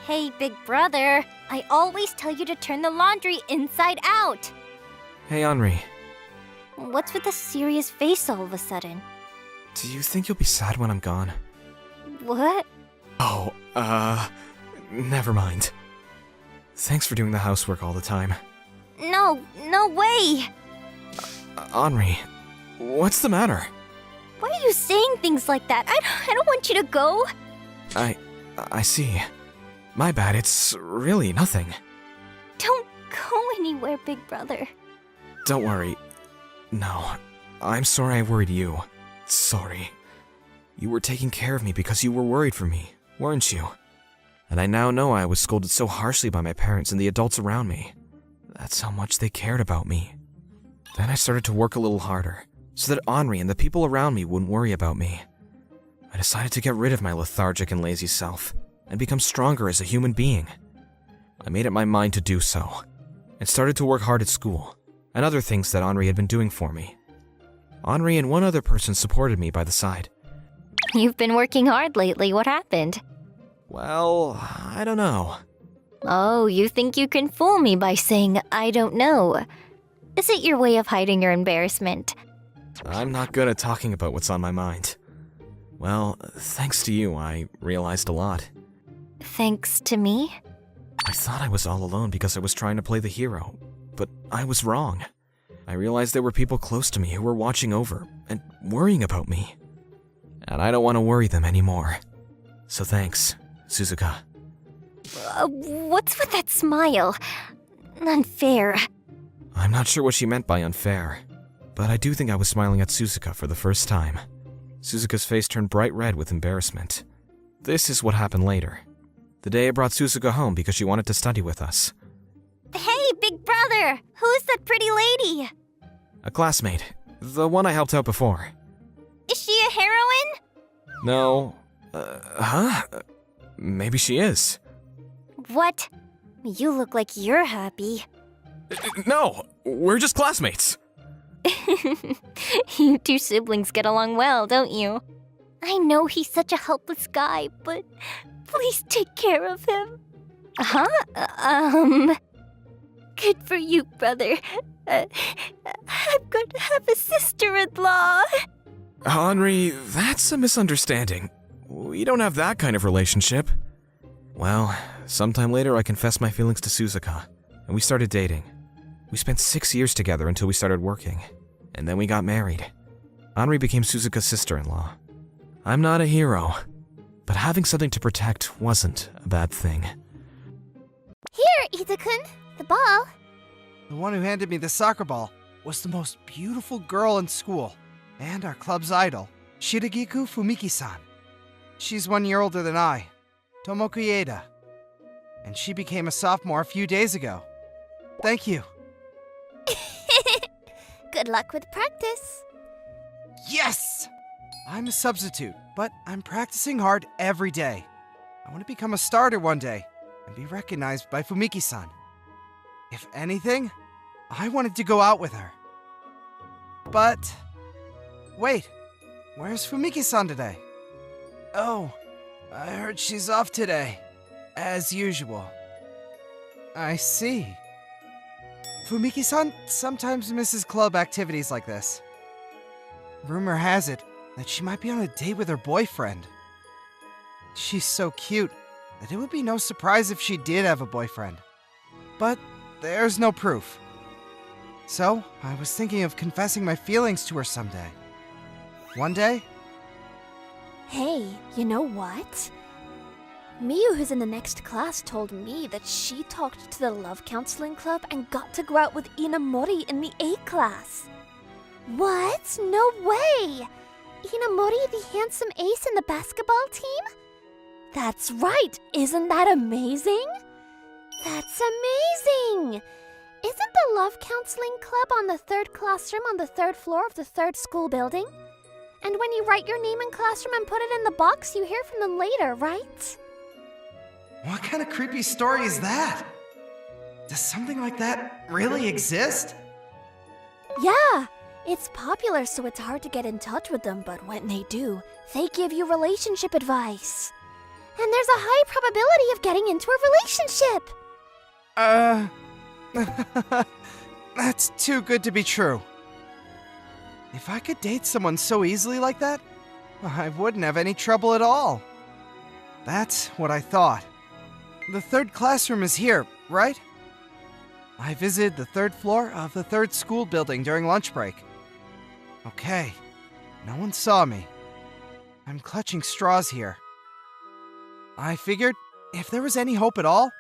Speaker 5: Hey, big brother. I always tell you to turn the laundry inside out.
Speaker 6: hey Henri,
Speaker 5: What's with the serious face all of a sudden?
Speaker 6: do you think you'll be sad when I'm gone?
Speaker 5: What?
Speaker 6: Oh, never mind. Thanks for doing the housework all the time.
Speaker 5: No way.
Speaker 6: Henri, what's the matter?
Speaker 5: Why are you saying things like that? I don't want you to go.
Speaker 6: I see. My bad, it's really nothing.
Speaker 5: Don't go anywhere, big brother.
Speaker 6: Don't worry. No, I'm sorry I worried you. Sorry. You were taking care of me because you were worried for me, weren't you? And I now know I was scolded so harshly by my parents and the adults around me. That's how much they cared about me. Then I started to work a little harder, so that Henri and the people around me wouldn't worry about me. I decided to get rid of my lethargic and lazy self, and become stronger as a human being. I made up my mind to do so. and started to work hard at school, and other things that Henri had been doing for me. Henri and one other person supported me by the side.
Speaker 5: You've been working hard lately. What happened?
Speaker 6: Well, I don't know.
Speaker 5: Oh, you think you can fool me by saying, I don't know. Is it your way of hiding your embarrassment?
Speaker 6: I'm not good at talking about what's on my mind. Well, thanks to you, I realized a lot.
Speaker 5: Thanks to me?
Speaker 6: I thought I was all alone because I was trying to play the hero, but I was wrong. I realized there were people close to me who were watching over and worrying about me. And I don't want to worry them anymore. So thanks, Suzuka.
Speaker 5: What's with that smile? Unfair.
Speaker 6: I'm not sure what she meant by unfair, but I do think I was smiling at Suzuka for the first time. Suzuka's face turned bright red with embarrassment. This is what happened later. The day I brought Suzuka home because she wanted to study with us.
Speaker 5: Hey, big brother! Who's that pretty lady?
Speaker 6: A classmate, the one I helped out before.
Speaker 5: Is she a heroine?
Speaker 6: No, maybe she is.
Speaker 5: What? You look like you're happy.
Speaker 6: No, we're just classmates.
Speaker 5: You two siblings get along well, don't you? I know he's such a helpless guy, but please take care of him. Good for you, brother. I'm going to have a sister-in-law.
Speaker 6: Henri, that's a misunderstanding. We don't have that kind of relationship. Well, sometime later I confessed my feelings to Suzuka, and we started dating. We spent 6 years together until we started working, and then we got married. Henri became Suzuka's sister-in-law. I'm not a hero, but having something to protect wasn't a bad thing.
Speaker 5: Here, Ida-kun, the ball.
Speaker 2: The one who handed me the soccer ball was the most beautiful girl in school, and our club's idol, Shiragiku Fumiki-san. She's 1 year older than I, Tomoku Ieda, and she became a sophomore a few days ago. Thank you.
Speaker 5: Good luck with practice.
Speaker 2: Yes! I'm a substitute, but I'm practicing hard every day. I want to become a starter one day and be recognized by Fumiki-san. If anything, I wanted to go out with her. But... wait, where's Fumiki-san today? Oh, I heard she's off today, as usual. I see. Fumiki-san sometimes misses club activities like this. Rumor has it that she might be on a date with her boyfriend. She's so cute that it would be no surprise if she did have a boyfriend. But there's no proof. So, I was thinking of confessing my feelings to her someday. One day?
Speaker 7: Hey, you know what? Miyu, who's in the next class, told me that she talked to the Love Counseling Club and got to go out with Inamori in the A class. What? No way! Inamori, the handsome ace in the basketball team? That's right! Isn't that amazing? That's amazing! Isn't the Love Counseling Club on the 3rd classroom on the 3rd floor of the 3rd school building? And when you write your name in classroom and put it in the box, you hear from them later, right?
Speaker 2: What kind of creepy story is that? Does something like that really exist?
Speaker 7: Yeah! It's popular, so it's hard to get in touch with them, but when they do, they give you relationship advice. And there's a high probability of getting into a relationship!
Speaker 2: That's too good to be true. If I could date someone so easily like that, I wouldn't have any trouble at all. That's what I thought. The 3rd classroom is here, right? I visited the 3rd floor of the 3rd school building during lunch break. Okay, no one saw me. I'm clutching straws here. I figured if there was any hope at all,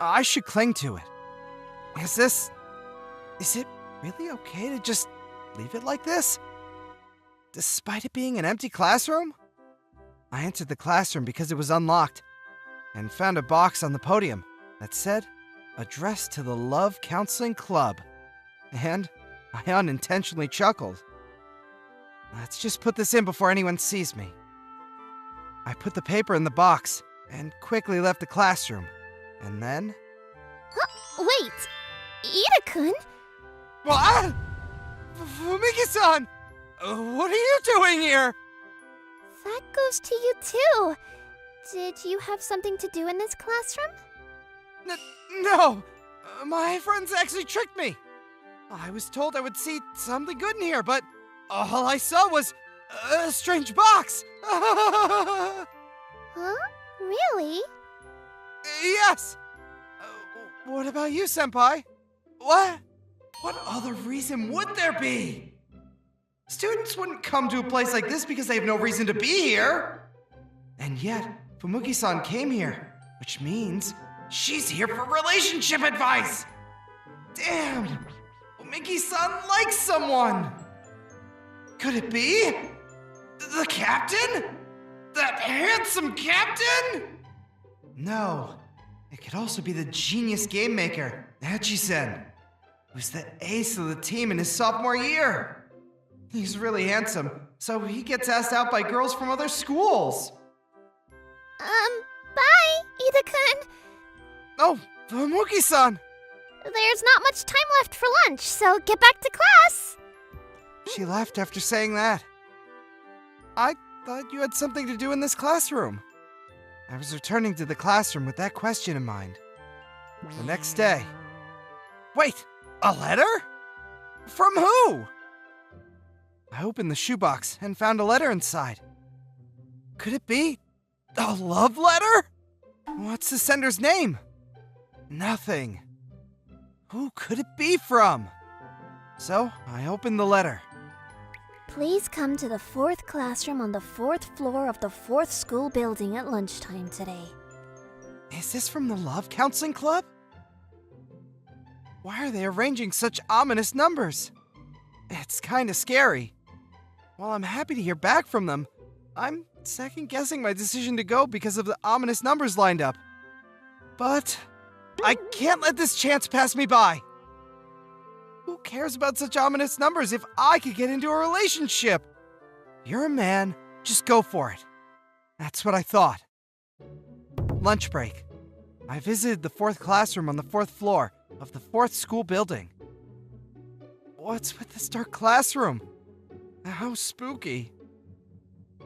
Speaker 2: I should cling to it. Is it really okay to just leave it like this? Despite it being an empty classroom? I entered the classroom because it was unlocked and found a box on the podium that said, addressed to the Love Counseling Club. And I unintentionally chuckled. Let's just put this in before anyone sees me. I put the paper in the box and quickly left the classroom. And then...
Speaker 7: Wait! Ida-kun?
Speaker 3: What? Fumiki-san! What are you doing here?
Speaker 7: That goes to you too. Did you have something to do in this classroom?
Speaker 3: No! My friends actually tricked me. I was told I would see something good in here, but all I saw was a strange box.
Speaker 7: Huh? Really?
Speaker 3: Yes! What about you, Senpai? What? What other reason would there be? Students wouldn't come to a place like this because they have no reason to be here. And yet, Fumuki-san came here, which means she's here for relationship advice. Damn! Fumuki-san likes someone. Could it be? The captain? That handsome captain? No. It could also be the genius game maker, Hachi-sen, who's the ace of the team in his sophomore year. He's really handsome, so he gets asked out by girls from other schools.
Speaker 7: Bye, Ida-kun.
Speaker 3: Oh, Fumuki-san!
Speaker 7: There's not much time left for lunch, so get back to class.
Speaker 3: She left after saying that. I thought you had something to do in this classroom. I was returning to the classroom with that question in mind. The next day. Wait, a letter? From who? I opened the shoebox and found a letter inside. Could it be a love letter? What's the sender's name? Nothing. Who could it be from? So I opened the letter.
Speaker 7: Please come to the 4th classroom on the 4th floor of the 4th school building at lunchtime today.
Speaker 3: Is this from the Love Counseling Club? Why are they arranging such ominous numbers? It's kinda scary. While I'm happy to hear back from them, I'm second-guessing my decision to go because of the ominous numbers lined up. But I can't let this chance pass me by. Who cares about such ominous numbers if I could get into a relationship? You're a man, just go for it. That's what I thought. Lunch break. I visited the 4th classroom on the 4th floor of the 4th school building. What's with this dark classroom? How spooky.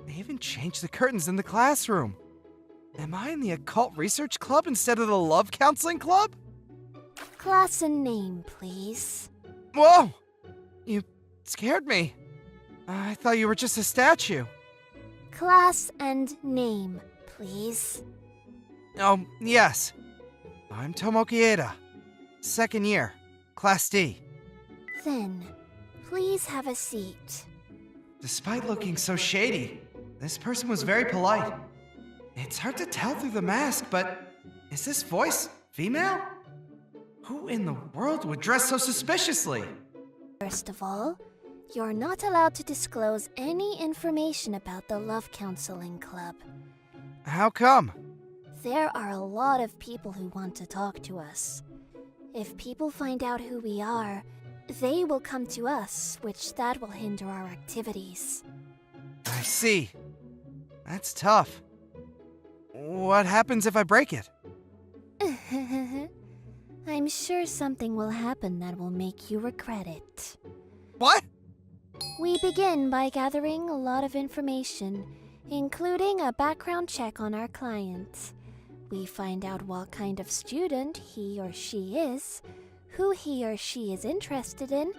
Speaker 3: They even changed the curtains in the classroom. Am I in the occult research club instead of the love counseling club?
Speaker 7: Class and name, please.
Speaker 3: Whoa! You scared me. I thought you were just a statue.
Speaker 7: Class and name, please.
Speaker 3: Oh, yes. I'm Tomoki Eda. 2nd year, Class D.
Speaker 7: Then, please have a seat.
Speaker 3: Despite looking so shady, this person was very polite. It's hard to tell through the mask, but is this voice female? Who in the world would dress so suspiciously?
Speaker 7: First of all, you're not allowed to disclose any information about the Love Counseling Club.
Speaker 3: How come?
Speaker 7: There are a lot of people who want to talk to us. If people find out who we are, they will come to us, which that will hinder our activities.
Speaker 3: I see. That's tough. What happens if I break it?
Speaker 7: I'm sure something will happen that will make you regret it.
Speaker 3: What?
Speaker 7: We begin by gathering a lot of information, including a background check on our client. We find out what kind of student he or she is, who he or she is interested in,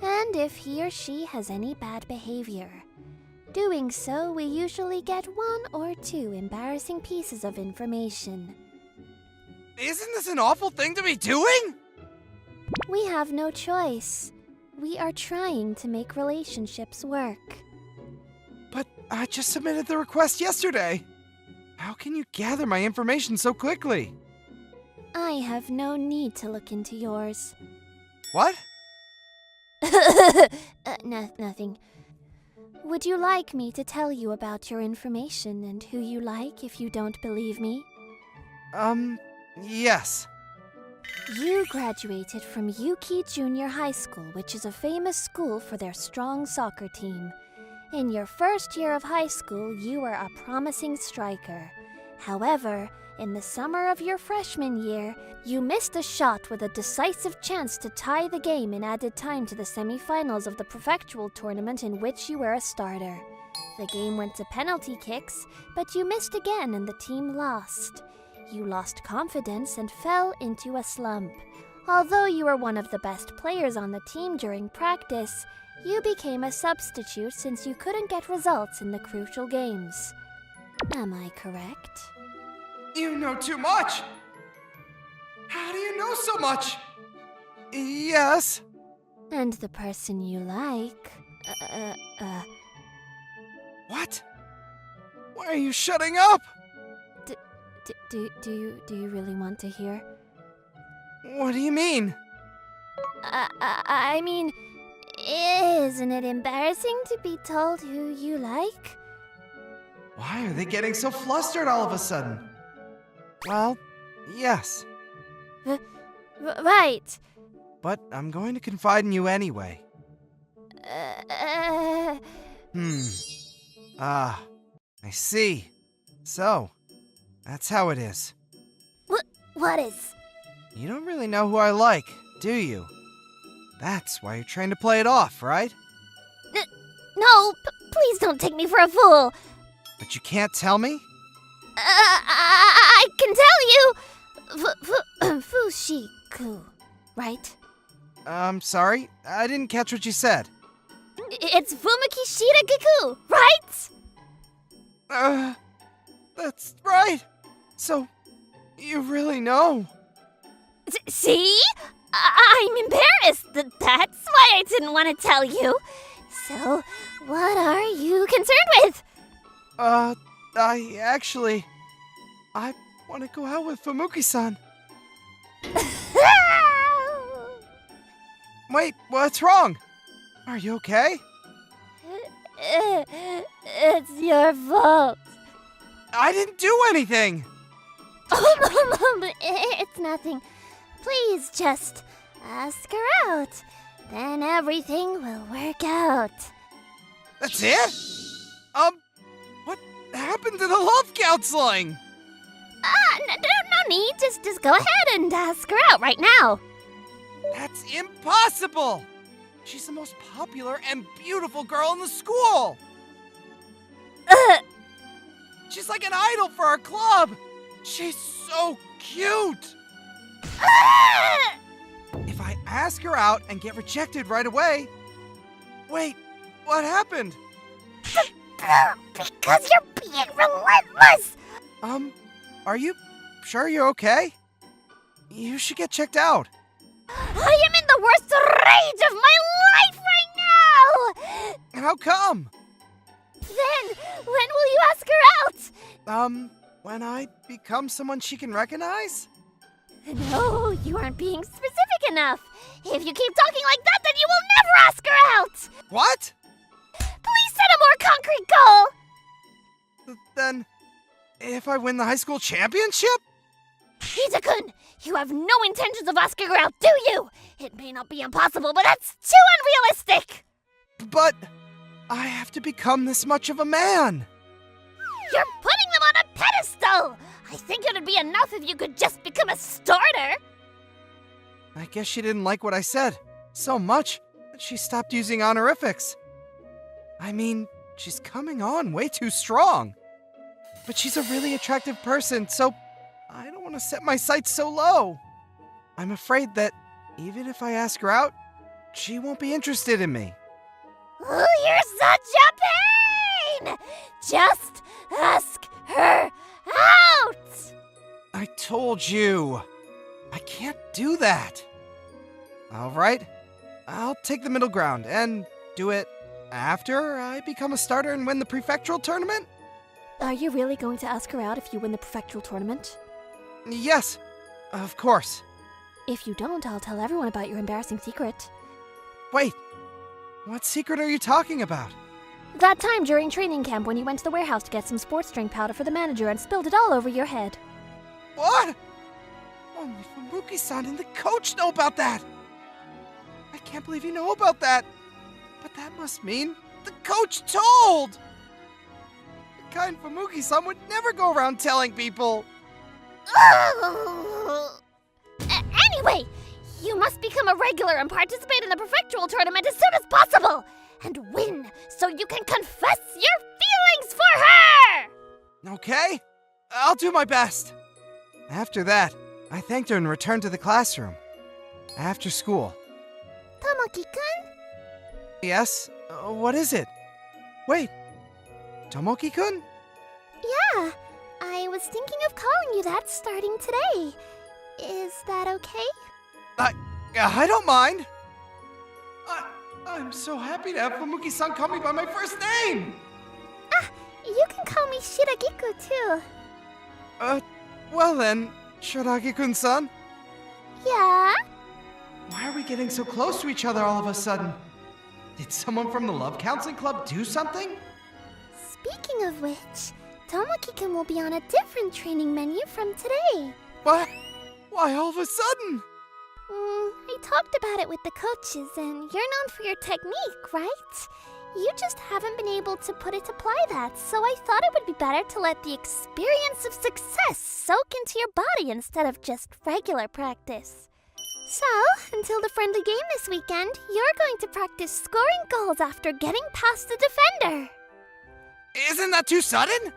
Speaker 7: and if he or she has any bad behavior. Doing so, we usually get 1 or 2 embarrassing pieces of information.
Speaker 3: Isn't this an awful thing to be doing?
Speaker 7: We have no choice. We are trying to make relationships work.
Speaker 3: But I just submitted the request yesterday. How can you gather my information so quickly?
Speaker 7: I have no need to look into yours.
Speaker 3: What?
Speaker 7: Nothing. Would you like me to tell you about your information and who you like if you don't believe me?
Speaker 3: Yes.
Speaker 7: You graduated from Yuki Junior High School, which is a famous school for their strong soccer team. In your first year of high school, you were a promising striker. However, in the summer of your freshman year, you missed a shot with a decisive chance to tie the game in added time to the semifinals of the prefectural tournament in which you were a starter. The game went to penalty kicks, but you missed again and the team lost. You lost confidence and fell into a slump. Although you were one of the best players on the team during practice, you became a substitute since you couldn't get results in the crucial games. Am I correct?
Speaker 3: You know too much! How do you know so much? Yes.
Speaker 7: And the person you like,
Speaker 3: What? Why are you shutting up?
Speaker 7: do you really want to hear?
Speaker 3: What do you mean?
Speaker 7: I mean, isn't it embarrassing to be told who you like?
Speaker 3: Why are they getting so flustered all of a sudden? Well, yes.
Speaker 7: Right.
Speaker 3: But I'm going to confide in you anyway. Ah, I see. So, that's how it is.
Speaker 7: What is?
Speaker 3: You don't really know who I like, do you? That's why you're trying to play it off, right?
Speaker 7: No, please don't take me for a fool.
Speaker 3: But you can't tell me?
Speaker 7: I can tell you. Fushiku, right?
Speaker 3: I'm sorry, I didn't catch what you said.
Speaker 7: It's Fumiki Shiragiku, right?
Speaker 3: That's right. So, you really know.
Speaker 7: See? I'm embarrassed. That's why I didn't want to tell you. So, what are you concerned with?
Speaker 3: I want to go out with Famuki-san. Wait, what's wrong? Are you okay?
Speaker 7: It's your fault.
Speaker 3: I didn't do anything.
Speaker 7: It's nothing. Please just ask her out. Then everything will work out.
Speaker 3: That's it? What happened to the love counseling?
Speaker 7: No need. Just go ahead and ask her out right now.
Speaker 3: That's impossible! She's the most popular and beautiful girl in the school! She's like an idol for our club! She's so cute! If I ask her out and get rejected right away... Wait, what happened?
Speaker 7: Because you're being relentless!
Speaker 3: Are you sure you're okay? You should get checked out.
Speaker 7: I am in the worst rage of my life right now!
Speaker 3: How come?
Speaker 7: Then, when will you ask her out?
Speaker 3: When I become someone she can recognize?
Speaker 7: No, you aren't being specific enough. If you keep talking like that, then you will never ask her out!
Speaker 3: What?
Speaker 7: Please set a more concrete goal!
Speaker 3: Then, if I win the high school championship?
Speaker 7: Hida-kun, you have no intentions of asking her out, do you? It may not be impossible, but that's too unrealistic!
Speaker 3: But I have to become this much of a man.
Speaker 7: You're putting them on a pedestal! I think it'd be enough if you could just become a starter!
Speaker 3: I guess she didn't like what I said so much that she stopped using honorifics. I mean, she's coming on way too strong. But she's a really attractive person, so I don't want to set my sights so low. I'm afraid that even if I ask her out, she won't be interested in me.
Speaker 7: Oh, you're such a pain! Just ask her out!
Speaker 3: I told you. I can't do that. All right, I'll take the middle ground and do it after I become a starter and win the prefectural tournament?
Speaker 7: Are you really going to ask her out if you win the prefectural tournament?
Speaker 3: Yes, of course.
Speaker 7: If you don't, I'll tell everyone about your embarrassing secret.
Speaker 3: Wait, what secret are you talking about?
Speaker 7: That time during training camp when you went to the warehouse to get some sports drink powder for the manager and spilled it all over your head.
Speaker 3: What? Only Famuki-san and the coach know about that. I can't believe you know about that. But that must mean the coach told. The kind Famuki-san would never go around telling people.
Speaker 7: Anyway, you must become a regular and participate in the prefectural tournament as soon as possible! And win, so you can confess your feelings for her!
Speaker 3: Okay, I'll do my best. After that, I thanked her and returned to the classroom. After school.
Speaker 7: Tomoki-kun?
Speaker 3: Yes? What is it? Wait, Tomoki-kun?
Speaker 7: Yeah, I was thinking of calling you that starting today. Is that okay?
Speaker 3: I don't mind. I'm so happy to have Fumuki-san call me by my first name!
Speaker 7: You can call me Shiragiku too.
Speaker 3: Well then, Shiragi-kun-san,
Speaker 7: Yeah?
Speaker 3: why are we getting so close to each other all of a sudden? Did someone from the Love Counseling Club do something?
Speaker 7: Speaking of which, Tomoki-kun will be on a different training menu from today.
Speaker 3: What? Why all of a sudden?
Speaker 7: I talked about it with the coaches, and you're known for your technique, right? You just haven't been able to put it to apply that, so I thought it would be better to let the experience of success soak into your body instead of just regular practice. So, until the friendly game this weekend, you're going to practice scoring goals after getting past the defender.
Speaker 3: Isn't that too sudden?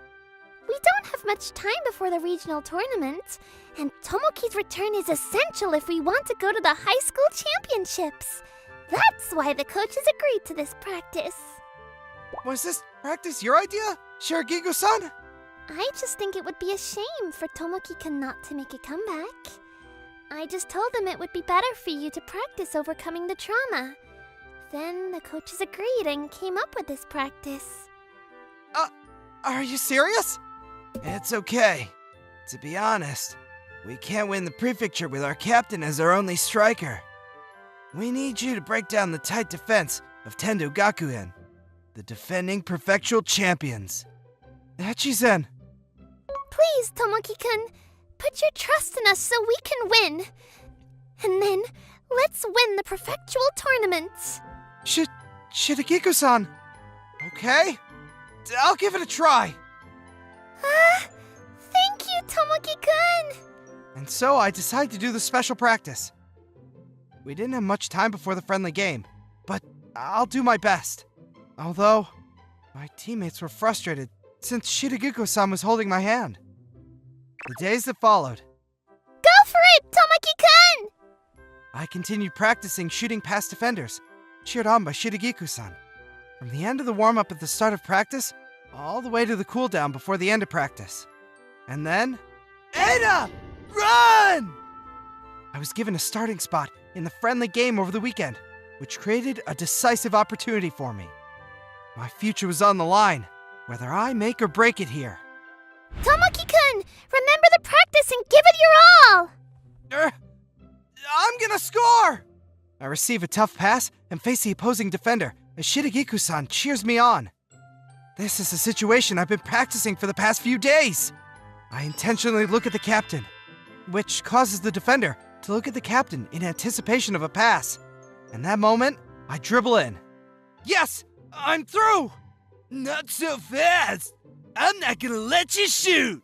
Speaker 7: We don't have much time before the regional tournament, and Tomoki's return is essential if we want to go to the high school championships. That's why the coaches agreed to this practice.
Speaker 3: Was this practice your idea, Shiragiku-san?
Speaker 7: I just think it would be a shame for Tomoki-kun not to make a comeback. I just told them it would be better for you to practice overcoming the trauma. Then the coaches agreed and came up with this practice.
Speaker 3: Are you serious? It's okay. To be honest, we can't win the prefecture with our captain as our only striker. We need you to break down the tight defense of Tendo Gakuen, the defending prefectural champions. Hachi-sen,
Speaker 7: Please, Tomoki-kun, put your trust in us so we can win. And then, let's win the prefectural tournament.
Speaker 3: Shiragiku-san. Okay, I'll give it a try.
Speaker 7: Thank you, Tomoki-kun.
Speaker 3: And so I decided to do the special practice. We didn't have much time before the friendly game, but I'll do my best. Although, my teammates were frustrated since Shiragiku-san was holding my hand. The days that followed,
Speaker 7: Go for it, Tomoki-kun!
Speaker 3: I continued practicing shooting past defenders, cheered on by Shiragiku-san. From the end of the warm-up at the start of practice, all the way to the cool-down before the end of practice. And then, Ada! Run! I was given a starting spot in the friendly game over the weekend, which created a decisive opportunity for me. My future was on the line, whether I make or break it here.
Speaker 7: Tomoki-kun, remember the practice and give it your all!
Speaker 3: I'm gonna score! I receive a tough pass and face the opposing defender as Shiragiku-san cheers me on. This is a situation I've been practicing for the past few days. I intentionally look at the captain, which causes the defender to look at the captain in anticipation of a pass. In that moment, I dribble in. Yes! I'm through! Not so fast! I'm not gonna let you shoot!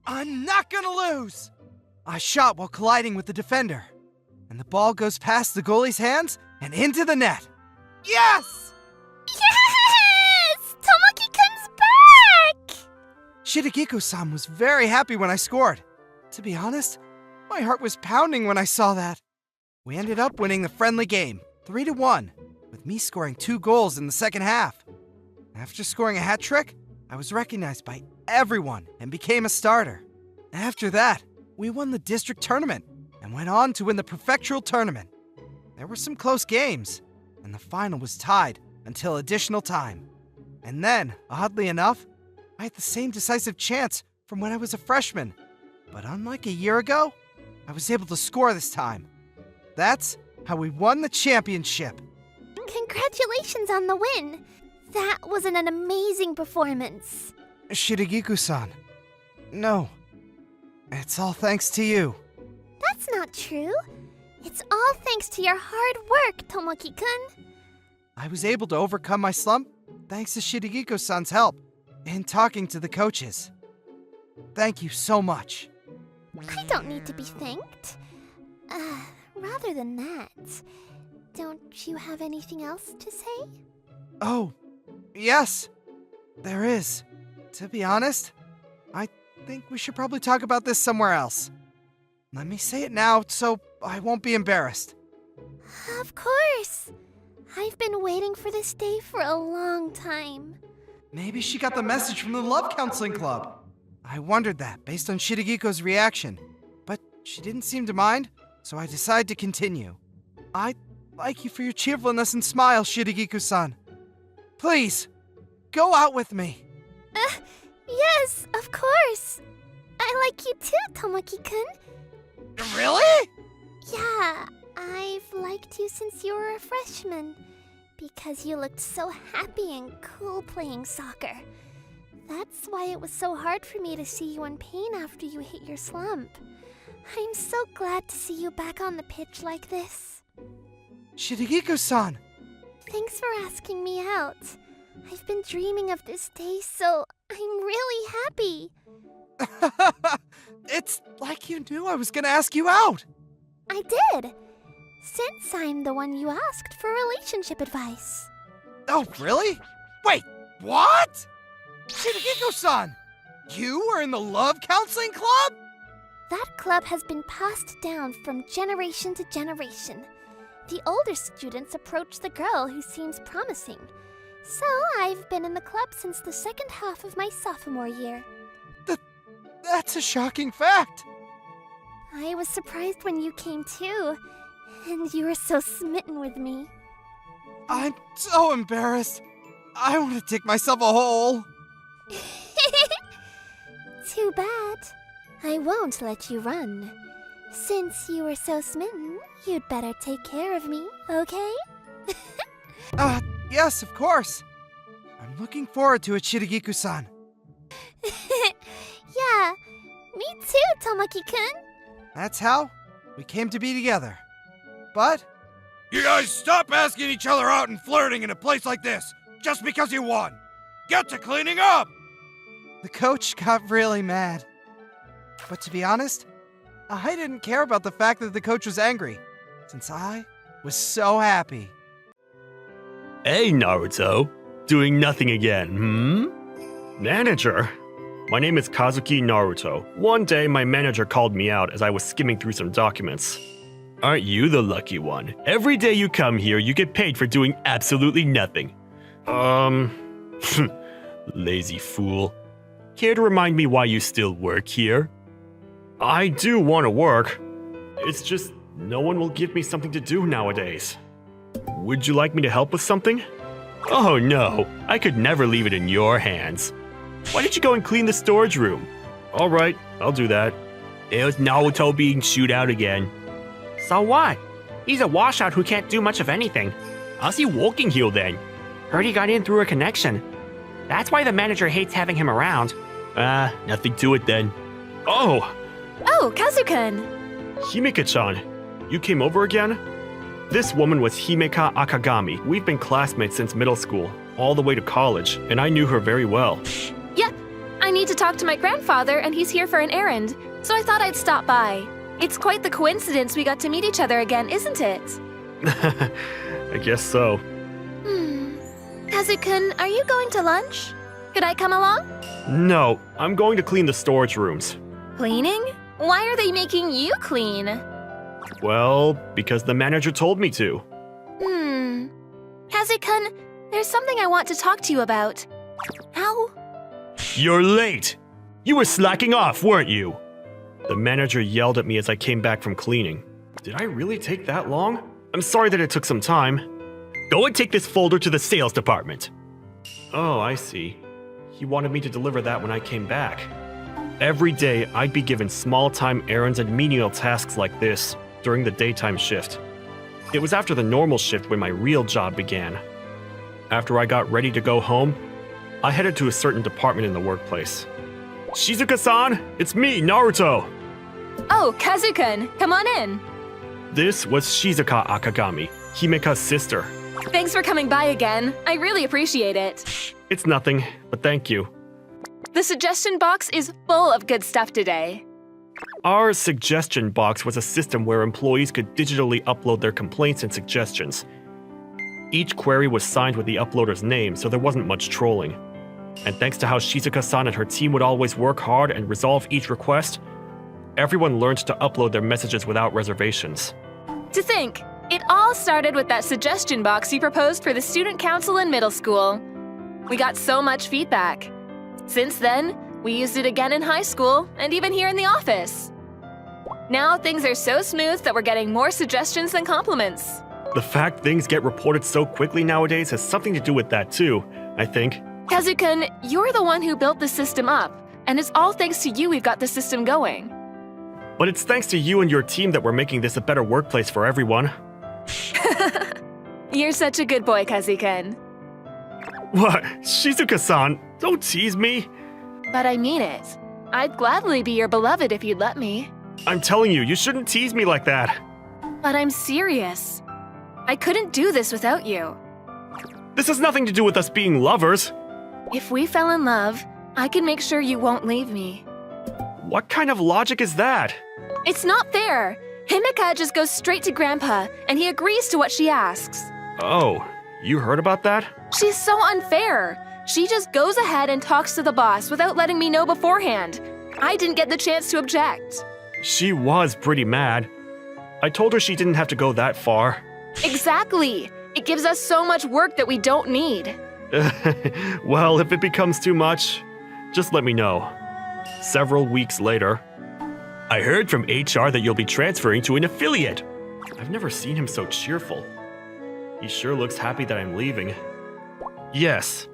Speaker 3: I'm not gonna lose! I shot while colliding with the defender, and the ball goes past the goalie's hands and into the net. Yes!
Speaker 7: Yes! Tomoki-kun's back!
Speaker 3: Shiragiku-san was very happy when I scored. To be honest, my heart was pounding when I saw that. We ended up winning the friendly game, 3-1, with me scoring 2 goals in the second half. After scoring a hat trick, I was recognized by everyone and became a starter. After that, we won the district tournament and went on to win the prefectural tournament. There were some close games, and the final was tied until additional time. And then, oddly enough, I had the same decisive chance from when I was a freshman. But unlike a year ago, I was able to score this time. That's how we won the championship.
Speaker 7: Congratulations on the win. That was an amazing performance.
Speaker 3: Shiragiku-san. No. It's all thanks to you.
Speaker 7: That's not true. It's all thanks to your hard work, Tomoki-kun.
Speaker 3: I was able to overcome my slump thanks to Shiragiku-san's help in talking to the coaches. Thank you so much.
Speaker 7: I don't need to be thanked. Rather than that, don't you have anything else to say?
Speaker 3: Oh, yes, there is. To be honest, I think we should probably talk about this somewhere else. Let me say it now so I won't be embarrassed.
Speaker 7: Of course! I've been waiting for this day for a long time.
Speaker 3: Maybe she got the message from the Love Counseling Club. I wondered that based on Shiragiko's reaction, but she didn't seem to mind, so I decided to continue. I like you for your cheerfulness and smile, Shiragiku-san. Please, go out with me.
Speaker 7: Yes, of course! I like you too, Tomoki-kun.
Speaker 3: Really?
Speaker 7: Yeah, I've liked you since you were a freshman. Because you looked so happy and cool playing soccer. That's why it was so hard for me to see you in pain after you hit your slump. I'm so glad to see you back on the pitch like this.
Speaker 3: Shiragiko-san.
Speaker 7: Thanks for asking me out. I've been dreaming of this day, so I'm really happy.
Speaker 3: It's like you knew I was gonna ask you out.
Speaker 7: I did. Since I'm the one you asked for relationship advice.
Speaker 3: Oh, really? Wait, what? Shiragiko-san, you were in the Love Counseling Club?
Speaker 7: That club has been passed down from generation to generation. The older students approach the girl who seems promising. So I've been in the club since the second half of my sophomore year.
Speaker 3: That's a shocking fact.
Speaker 7: I was surprised when you came too, and you were so smitten with me.
Speaker 3: I'm so embarrassed. I want to dig myself a hole.
Speaker 7: Too bad. I won't let you run. Since you were so smitten, you'd better take care of me, okay?
Speaker 3: Yes, of course. I'm looking forward to it, Shiragiku-san.
Speaker 7: Yeah, me too, Tomoki-kun.
Speaker 3: That's how we came to be together. But you guys stop asking each other out and flirting in a place like this just because you won. Get to cleaning up. The coach got really mad. But to be honest, I didn't care about the fact that the coach was angry, since I was so happy.
Speaker 8: Hey, Naruto. Doing nothing again, Manager? My name is Kazuki Naruto. One day, my manager called me out as I was skimming through some documents. Aren't you the lucky one? Every day you come here, you get paid for doing absolutely nothing. Lazy fool. Care to remind me why you still work here? I do want to work. It's just no one will give me something to do nowadays. Would you like me to help with something? Oh no, I could never leave it in your hands. Why don't you go and clean the storage room? Alright, I'll do that. There's Naruto being chewed out again.
Speaker 9: So what? He's a washout who can't do much of anything.
Speaker 8: How's he walking here then?
Speaker 9: Heard he got in through a connection. That's why the manager hates having him around.
Speaker 8: Nothing to it then. Oh,
Speaker 1: Oh, Kazu-kun!
Speaker 8: Himeka-chan, you came over again? This woman was Himeka Akagami. We've been classmates since middle school, all the way to college, and I knew her very well.
Speaker 10: Yep. I need to talk to my grandfather, and he's here for an errand, so I thought I'd stop by. It's quite the coincidence we got to meet each other again, isn't it?
Speaker 8: I guess so.
Speaker 10: Kazu-kun, are you going to lunch? Could I come along?
Speaker 8: No, I'm going to clean the storage rooms.
Speaker 10: Cleaning? Why are they making you clean?
Speaker 8: Well, because the manager told me to.
Speaker 10: Kazu-kun, there's something I want to talk to you about. How?
Speaker 8: You're late! You were slacking off, weren't you? The manager yelled at me as I came back from cleaning. Did I really take that long? I'm sorry that it took some time. Go and take this folder to the sales department. Oh, I see. He wanted me to deliver that when I came back. Every day, I'd be given small-time errands and menial tasks like this during the daytime shift. It was after the normal shift when my real job began. After I got ready to go home, I headed to a certain department in the workplace. Shizuka-san, it's me, Naruto!
Speaker 10: Oh, Kazu-kun, come on in.
Speaker 8: This was Shizuka Akagami, Himeka's sister.
Speaker 10: Thanks for coming by again. I really appreciate it.
Speaker 8: It's nothing, but thank you.
Speaker 10: The suggestion box is full of good stuff today.
Speaker 8: Our suggestion box was a system where employees could digitally upload their complaints and suggestions. Each query was signed with the uploader's name, so there wasn't much trolling. And thanks to how Shizuka-san and her team would always work hard and resolve each request, everyone learned to upload their messages without reservations.
Speaker 10: To think, it all started with that suggestion box you proposed for the student council in middle school. We got so much feedback. Since then, we used it again in high school and even here in the office. Now things are so smooth that we're getting more suggestions than compliments.
Speaker 8: The fact things get reported so quickly nowadays has something to do with that too, I think.
Speaker 10: Kazukun, you're the one who built the system up, and it's all thanks to you we've got the system going.
Speaker 8: But it's thanks to you and your team that we're making this a better workplace for everyone.
Speaker 10: You're such a good boy, Kazukun.
Speaker 8: What? Shizuka-san, don't tease me.
Speaker 10: But I mean it. I'd gladly be your beloved if you'd let me.
Speaker 8: I'm telling you, you shouldn't tease me like that.
Speaker 10: But I'm serious. I couldn't do this without you.
Speaker 8: This has nothing to do with us being lovers.
Speaker 10: If we fell in love, I can make sure you won't leave me.
Speaker 8: What kind of logic is that?
Speaker 10: It's not fair. Himeka just goes straight to Grandpa, and he agrees to what she asks.
Speaker 8: Oh, you heard about that?
Speaker 10: She's so unfair. She just goes ahead and talks to the boss without letting me know beforehand. I didn't get the chance to object.
Speaker 8: She was pretty mad. I told her she didn't have to go that far.
Speaker 10: Exactly. It gives us so much work that we don't need.
Speaker 8: Well, if it becomes too much, just let me know. Several weeks later, I heard from HR that you'll be transferring to an affiliate. I've never seen him so cheerful. He sure looks happy that I'm leaving. Yes.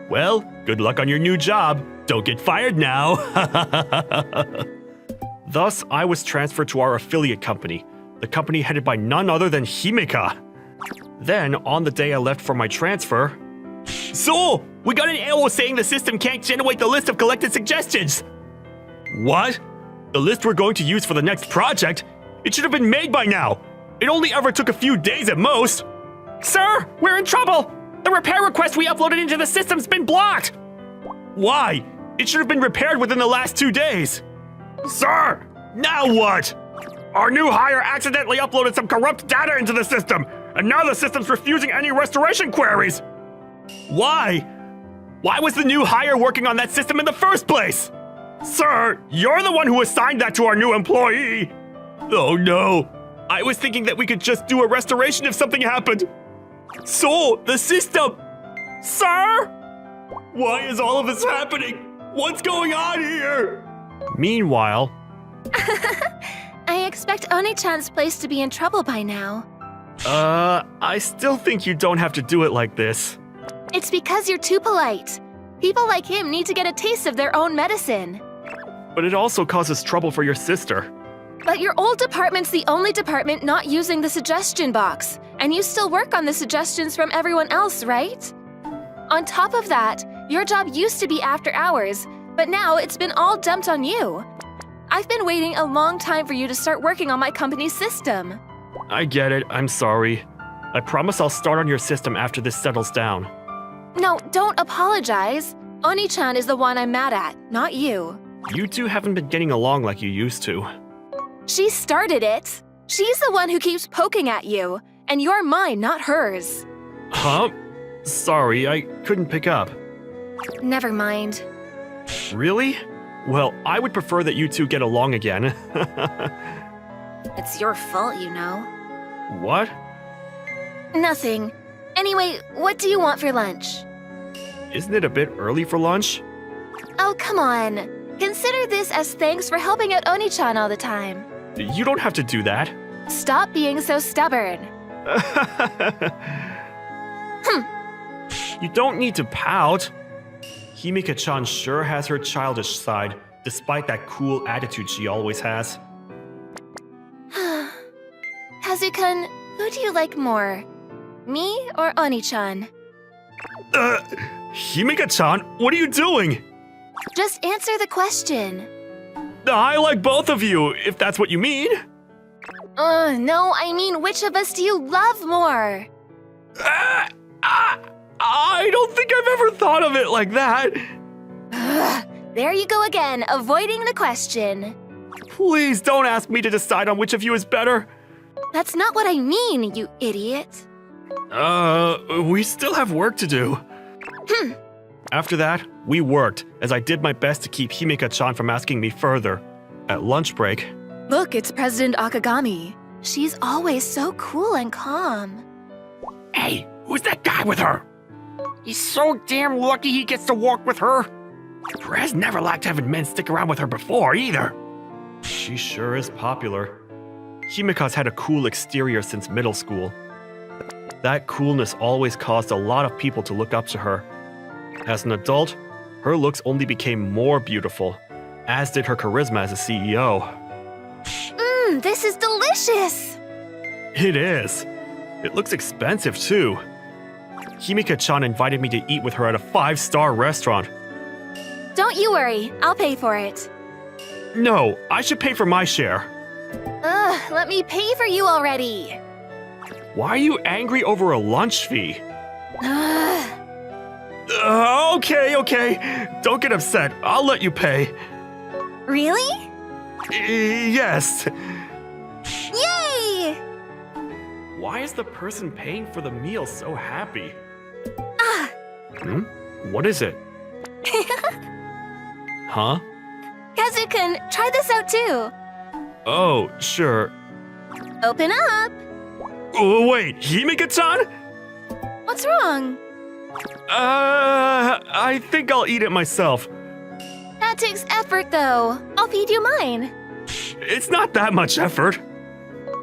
Speaker 8: Well, good luck on your new job. Don't get fired now. Thus, I was transferred to our affiliate company, the company headed by none other than Himeka. Then, on the day I left for my transfer... So, we got an error saying the system can't generate the list of collected suggestions. What? The list we're going to use for the next project? It should have been made by now. It only ever took a few days at most.
Speaker 9: Sir, we're in trouble! The repair request we uploaded into the system's been blocked!
Speaker 8: Why? It should have been repaired within the last 2 days. Sir, now what? Our new hire accidentally uploaded some corrupt data into the system, and now the system's refusing any restoration queries. Why? Why was the new hire working on that system in the first place? Sir, you're the one who assigned that to our new employee. Oh no. I was thinking that we could just do a restoration if something happened. So, the system... Sir? Why is all of this happening? What's going on here? Meanwhile...
Speaker 10: I expect Oni-chan's place to be in trouble by now.
Speaker 8: I still think you don't have to do it like this.
Speaker 10: It's because you're too polite. People like him need to get a taste of their own medicine.
Speaker 8: But it also causes trouble for your sister.
Speaker 10: But your old department's the only department not using the suggestion box, and you still work on the suggestions from everyone else, right? On top of that, your job used to be after hours, but now it's been all dumped on you. I've been waiting a long time for you to start working on my company's system.
Speaker 8: I get it, I'm sorry. I promise I'll start on your system after this settles down.
Speaker 10: No, don't apologize. Oni-chan is the one I'm mad at, not you.
Speaker 8: You two haven't been getting along like you used to.
Speaker 10: She started it. She's the one who keeps poking at you, and you're mine, not hers.
Speaker 8: Huh? Sorry, I couldn't pick up.
Speaker 10: Never mind.
Speaker 8: Really? Well, I would prefer that you two get along again.
Speaker 1: It's your fault, you know.
Speaker 8: What?
Speaker 10: Nothing. Anyway, what do you want for lunch?
Speaker 8: Isn't it a bit early for lunch?
Speaker 10: Oh, come on. Consider this as thanks for helping out Oni-chan all the time.
Speaker 8: You don't have to do that.
Speaker 10: Stop being so stubborn.
Speaker 8: You don't need to pout. Himeka-chan sure has her childish side, despite that cool attitude she always has.
Speaker 10: Kazukun, who do you like more? Me or Oni-chan?
Speaker 8: Himeka-chan, what are you doing?
Speaker 10: Just answer the question.
Speaker 8: I like both of you, if that's what you mean.
Speaker 10: No, I mean, which of us do you love more?
Speaker 8: I don't think I've ever thought of it like that.
Speaker 10: There you go again, avoiding the question.
Speaker 8: Please don't ask me to decide on which of you is better.
Speaker 10: That's not what I mean, you idiot.
Speaker 8: We still have work to do. After that, we worked, as I did my best to keep Himeka-chan from asking me further. At lunch break,
Speaker 10: Look, it's President Akagami. She's always so cool and calm.
Speaker 9: Hey, who's that guy with her? He's so damn lucky he gets to walk with her. Perez never liked having men stick around with her before, either.
Speaker 8: she sure is popular. Himeka's had a cool exterior since middle school. That coolness always caused a lot of people to look up to her. As an adult, her looks only became more beautiful, as did her charisma as a CEO.
Speaker 10: This is delicious!
Speaker 8: It is. It looks expensive, too. Himeka-chan invited me to eat with her at a 5-star restaurant.
Speaker 10: Don't you worry, I'll pay for it.
Speaker 8: No, I should pay for my share.
Speaker 10: Ugh, let me pay for you already.
Speaker 8: Why are you angry over a lunch fee?
Speaker 10: Ugh.
Speaker 8: Okay. Don't get upset. I'll let you pay.
Speaker 10: Really?
Speaker 8: Yes.
Speaker 10: Yay!
Speaker 8: Why is the person paying for the meal so happy?
Speaker 10: Ah!
Speaker 8: What is it? Huh?
Speaker 10: Kazu-kun, try this out too.
Speaker 8: Oh, sure.
Speaker 10: Open up.
Speaker 8: Oh, wait, Himeka-chan?
Speaker 10: What's wrong?
Speaker 8: I think I'll eat it myself.
Speaker 10: That takes effort though. I'll feed you mine.
Speaker 8: It's not that much effort.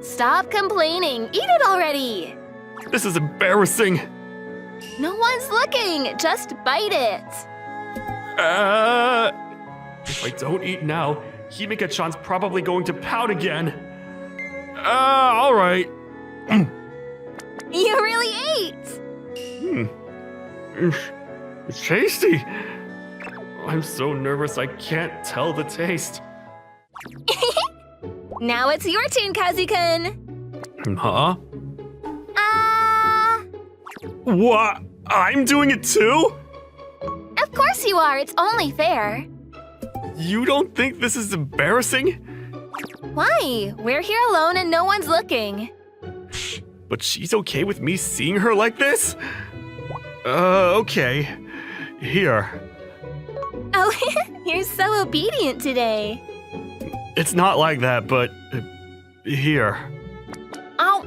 Speaker 10: Stop complaining. Eat it already.
Speaker 8: This is embarrassing.
Speaker 10: No one's looking. Just bite it.
Speaker 8: If I don't eat now, Himeka-chan's probably going to pout again. All right.
Speaker 10: You really ate.
Speaker 8: It's tasty. I'm so nervous I can't tell the taste.
Speaker 10: Now it's your turn, Kazu-kun.
Speaker 8: Huh? What? I'm doing it too?
Speaker 10: Of course you are. It's only fair.
Speaker 8: You don't think this is embarrassing?
Speaker 10: Why? We're here alone and no one's looking.
Speaker 8: But she's okay with me seeing her like this? Okay. Here.
Speaker 10: Oh, you're so obedient today.
Speaker 8: It's not like that, but here.
Speaker 10: Oh,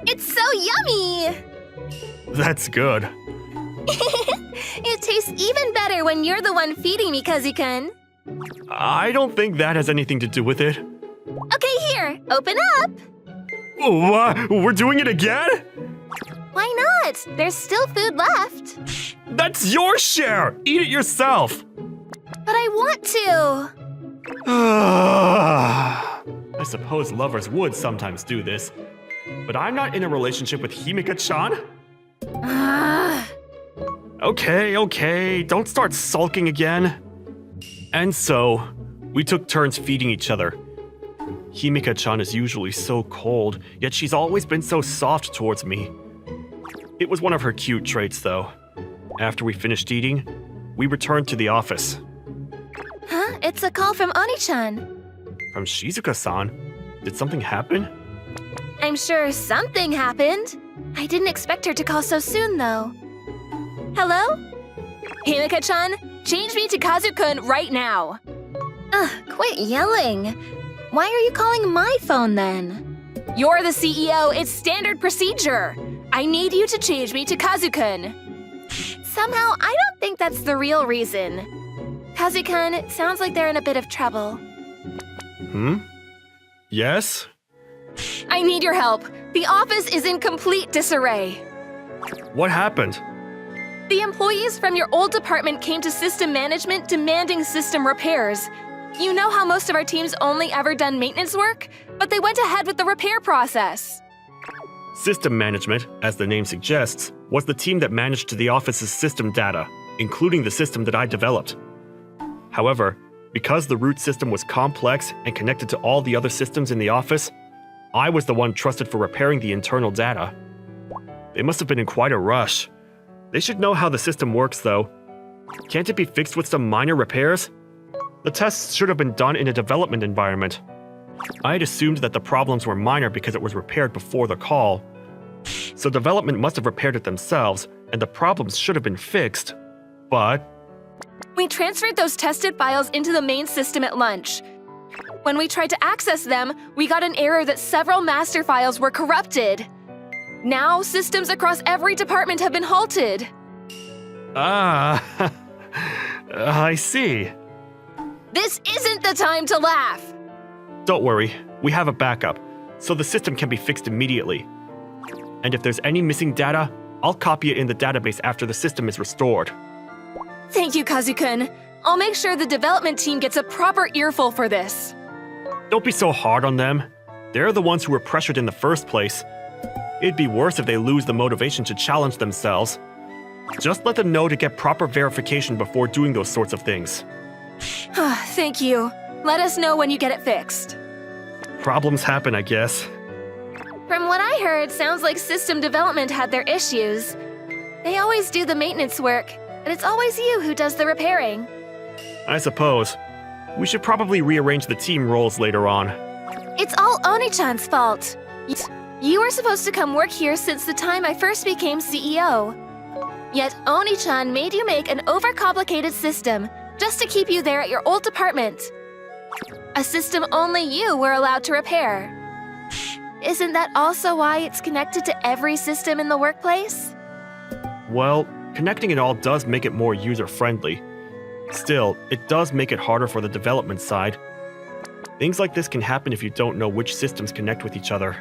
Speaker 10: it's so yummy.
Speaker 8: That's good.
Speaker 10: It tastes even better when you're the one feeding me, Kazu-kun.
Speaker 8: I don't think that has anything to do with it.
Speaker 10: Okay, here, open up.
Speaker 8: What? We're doing it again?
Speaker 10: Why not? There's still food left.
Speaker 8: That's your share! Eat it yourself!
Speaker 10: But I want to.
Speaker 8: I suppose lovers would sometimes do this. But I'm not in a relationship with Himeka-chan. Okay, don't start sulking again. And so, we took turns feeding each other. Himeka-chan is usually so cold, yet she's always been so soft towards me. It was one of her cute traits, though. After we finished eating, we returned to the office.
Speaker 10: Huh? It's a call from Oni-chan.
Speaker 8: From Shizuka-san? Did something happen?
Speaker 10: I'm sure something happened. I didn't expect her to call so soon, though. Hello? Himeka-chan, change me to Kazu-kun right now. Quit yelling. Why are you calling my phone then? You're the CEO. It's standard procedure. I need you to change me to Kazu-kun. Somehow, I don't think that's the real reason. Kazu-kun, it sounds like they're in a bit of trouble.
Speaker 8: Yes?
Speaker 10: I need your help. The office is in complete disarray.
Speaker 8: What happened?
Speaker 10: The employees from your old department came to system management demanding system repairs. You know how most of our team's only ever done maintenance work? But they went ahead with the repair process.
Speaker 8: System management, as the name suggests, was the team that managed the office's system data, including the system that I developed. However, because the root system was complex and connected to all the other systems in the office, I was the one trusted for repairing the internal data. They must have been in quite a rush. They should know how the system works, though. Can't it be fixed with some minor repairs? The tests should have been done in a development environment. I had assumed that the problems were minor because it was repaired before the call. So development must have repaired it themselves, and the problems should have been fixed. But
Speaker 10: We transferred those tested files into the main system at lunch. When we tried to access them, we got an error that several master files were corrupted. Now, systems across every department have been halted.
Speaker 8: I see.
Speaker 10: This isn't the time to laugh.
Speaker 8: Don't worry, we have a backup, so the system can be fixed immediately. And if there's any missing data, I'll copy it in the database after the system is restored.
Speaker 10: Thank you, Kazu-kun. I'll make sure the development team gets a proper earful for this.
Speaker 8: Don't be so hard on them. They're the ones who were pressured in the first place. It'd be worse if they lose the motivation to challenge themselves. Just let them know to get proper verification before doing those sorts of things.
Speaker 10: Thank you. Let us know when you get it fixed.
Speaker 8: Problems happen, I guess.
Speaker 10: From what I heard, sounds like system development had their issues. They always do the maintenance work, but it's always you who does the repairing.
Speaker 8: I suppose. We should probably rearrange the team roles later on.
Speaker 10: It's all Oni-chan's fault. You were supposed to come work here since the time I first became CEO. Yet Oni-chan made you make an overcomplicated system just to keep you there at your old department. A system only you were allowed to repair. Isn't that also why it's connected to every system in the workplace?
Speaker 8: Well, connecting it all does make it more user-friendly. Still, it does make it harder for the development side. Things like this can happen if you don't know which systems connect with each other.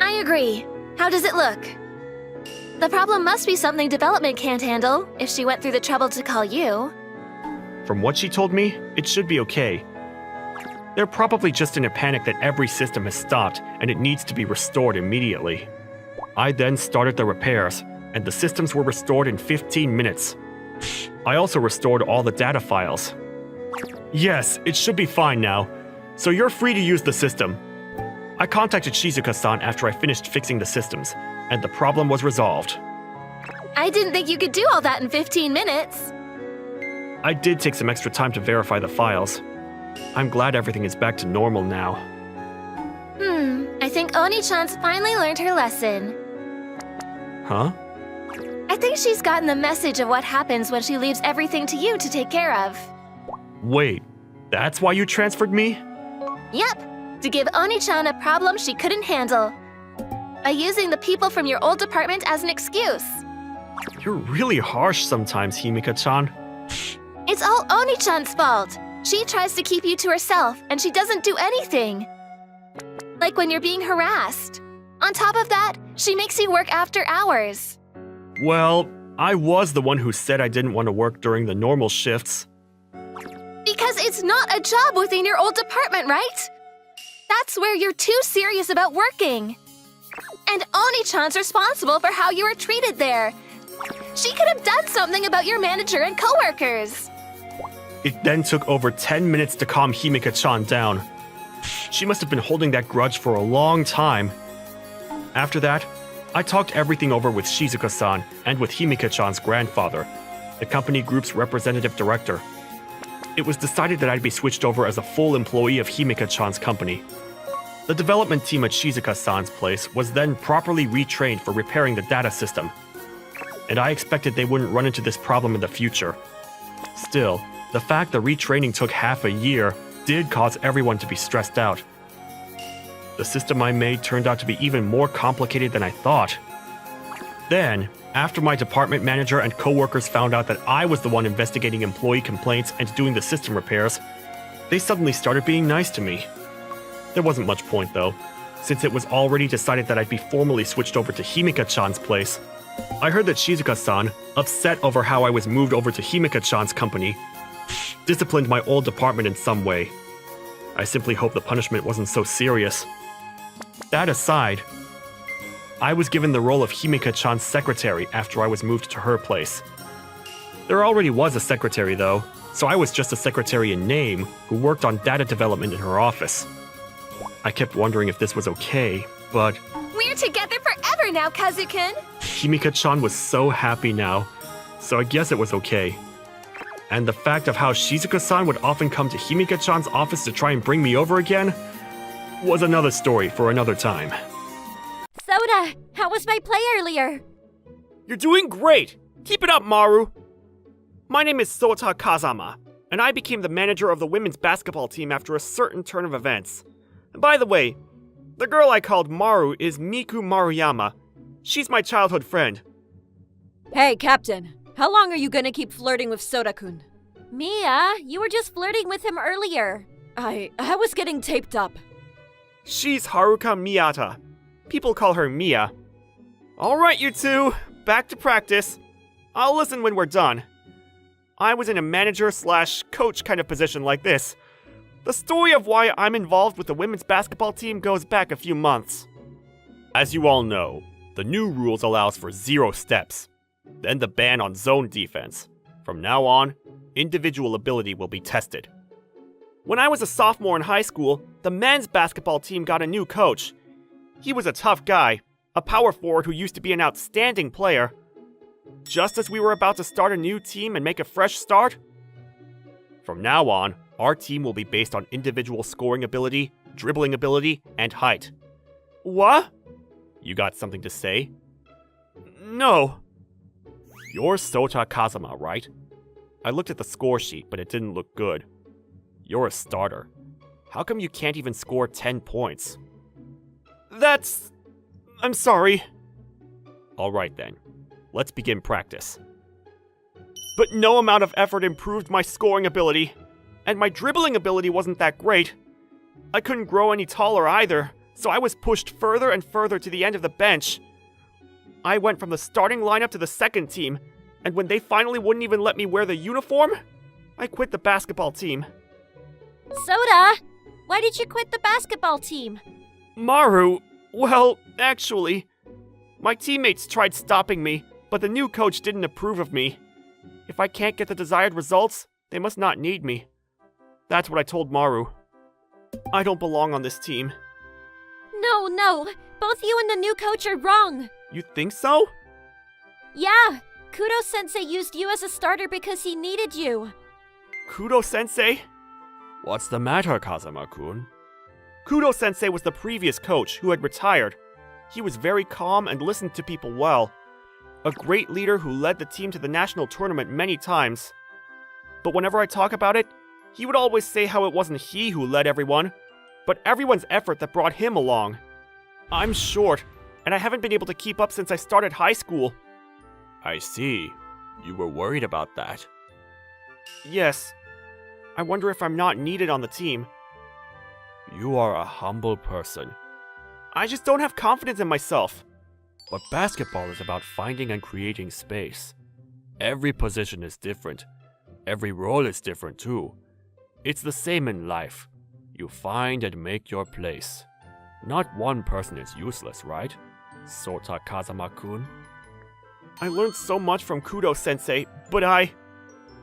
Speaker 10: I agree. How does it look? The problem must be something development can't handle, if she went through the trouble to call you.
Speaker 8: From what she told me, it should be okay. They're probably just in a panic that every system has stopped and it needs to be restored immediately. I then started the repairs, and the systems were restored in 15 minutes. I also restored all the data files. Yes, it should be fine now, so you're free to use the system. I contacted Shizuka-san after I finished fixing the systems, and the problem was resolved.
Speaker 10: I didn't think you could do all that in 15 minutes.
Speaker 8: I did take some extra time to verify the files. I'm glad everything is back to normal now.
Speaker 10: I think Oni-chan's finally learned her lesson.
Speaker 8: Huh?
Speaker 10: I think she's gotten the message of what happens when she leaves everything to you to take care of.
Speaker 8: Wait, that's why you transferred me?
Speaker 10: Yep, to give Oni-chan a problem she couldn't handle. By using the people from your old department as an excuse.
Speaker 8: You're really harsh sometimes, Himika-chan.
Speaker 10: It's all Oni-chan's fault. She tries to keep you to herself, and she doesn't do anything. Like when you're being harassed. On top of that, she makes you work after hours.
Speaker 8: Well, I was the one who said I didn't want to work during the normal shifts.
Speaker 10: Because it's not a job within your old department, right? That's where you're too serious about working. And Oni-chan's responsible for how you were treated there. She could have done something about your manager and coworkers.
Speaker 8: It then took over 10 minutes to calm Himika-chan down. She must have been holding that grudge for a long time. After that, I talked everything over with Shizuka-san and with Himika-chan's grandfather, the company group's representative director. It was decided that I'd be switched over as a full employee of Himika-chan's company. The development team at Shizuka-san's place was then properly retrained for repairing the data system, and I expected they wouldn't run into this problem in the future. Still, the fact the retraining took half a year did cause everyone to be stressed out. The system I made turned out to be even more complicated than I thought. Then, after my department manager and coworkers found out that I was the one investigating employee complaints and doing the system repairs, they suddenly started being nice to me. There wasn't much point though, since it was already decided that I'd be formally switched over to Himika-chan's place. I heard that Shizuka-san, upset over how I was moved over to Himika-chan's company, disciplined my old department in some way. I simply hope the punishment wasn't so serious. That aside, I was given the role of Himika-chan's secretary after I was moved to her place. There already was a secretary though, so I was just a secretary in name who worked on data development in her office. I kept wondering if this was okay, but
Speaker 10: We're together forever now, Kazu-kun.
Speaker 8: Himika-chan was so happy now, so I guess it was okay. And the fact of how Shizuka-san would often come to Himika-chan's office to try and bring me over again was another story for another time.
Speaker 7: Soda, how was my play earlier?
Speaker 8: You're doing great! Keep it up, Maru! My name is Sota Kazama, and I became the manager of the women's basketball team after a certain turn of events. And by the way, the girl I called Maru is Miku Maruyama. She's my childhood friend.
Speaker 11: Hey, Captain. How long are you gonna keep flirting with Soda-kun?
Speaker 7: Mia, you were just flirting with him earlier.
Speaker 11: I was getting taped up.
Speaker 8: She's Haruka Miyata. People call her Mia. Alright, you two. Back to practice. I'll listen when we're done. I was in a manager/coach kind of position like this. The story of why I'm involved with the women's basketball team goes back a few months. As you all know, the new rules allows for 0 steps. Then the ban on zone defense. From now on, individual ability will be tested. When I was a sophomore in high school, the men's basketball team got a new coach. He was a tough guy, a power forward who used to be an outstanding player. Just as we were about to start a new team and make a fresh start, from now on, our team will be based on individual scoring ability, dribbling ability, and height. What? You got something to say? No. You're Sota Kazama, right? I looked at the score sheet, but it didn't look good. You're a starter. How come you can't even score 10 points? I'm sorry. Alright then. Let's begin practice. But no amount of effort improved my scoring ability. And my dribbling ability wasn't that great. I couldn't grow any taller either, so I was pushed further and further to the end of the bench. I went from the starting lineup to the second team, and when they finally wouldn't even let me wear the uniform, I quit the basketball team.
Speaker 7: Soda, why did you quit the basketball team?
Speaker 8: Maru, well, actually, my teammates tried stopping me, but the new coach didn't approve of me. If I can't get the desired results, they must not need me. That's what I told Maru. I don't belong on this team.
Speaker 7: No, both you and the new coach are wrong.
Speaker 8: You think so?
Speaker 7: Yeah, Kudo-sensei used you as a starter because he needed you.
Speaker 8: Kudo-sensei? What's the matter, Kazama-kun? Kudo-sensei was the previous coach who had retired. He was very calm and listened to people well. A great leader who led the team to the national tournament many times. But whenever I talk about it, he would always say how it wasn't he who led everyone, but everyone's effort that brought him along. I'm short, and I haven't been able to keep up since I started high school. I see. You were worried about that. Yes. I wonder if I'm not needed on the team. You are a humble person. I just don't have confidence in myself. But basketball is about finding and creating space. Every position is different. Every role is different too. It's the same in life. You find and make your place. Not one person is useless, right? Sota Kazama-kun. I learned so much from Kudo-sensei, but I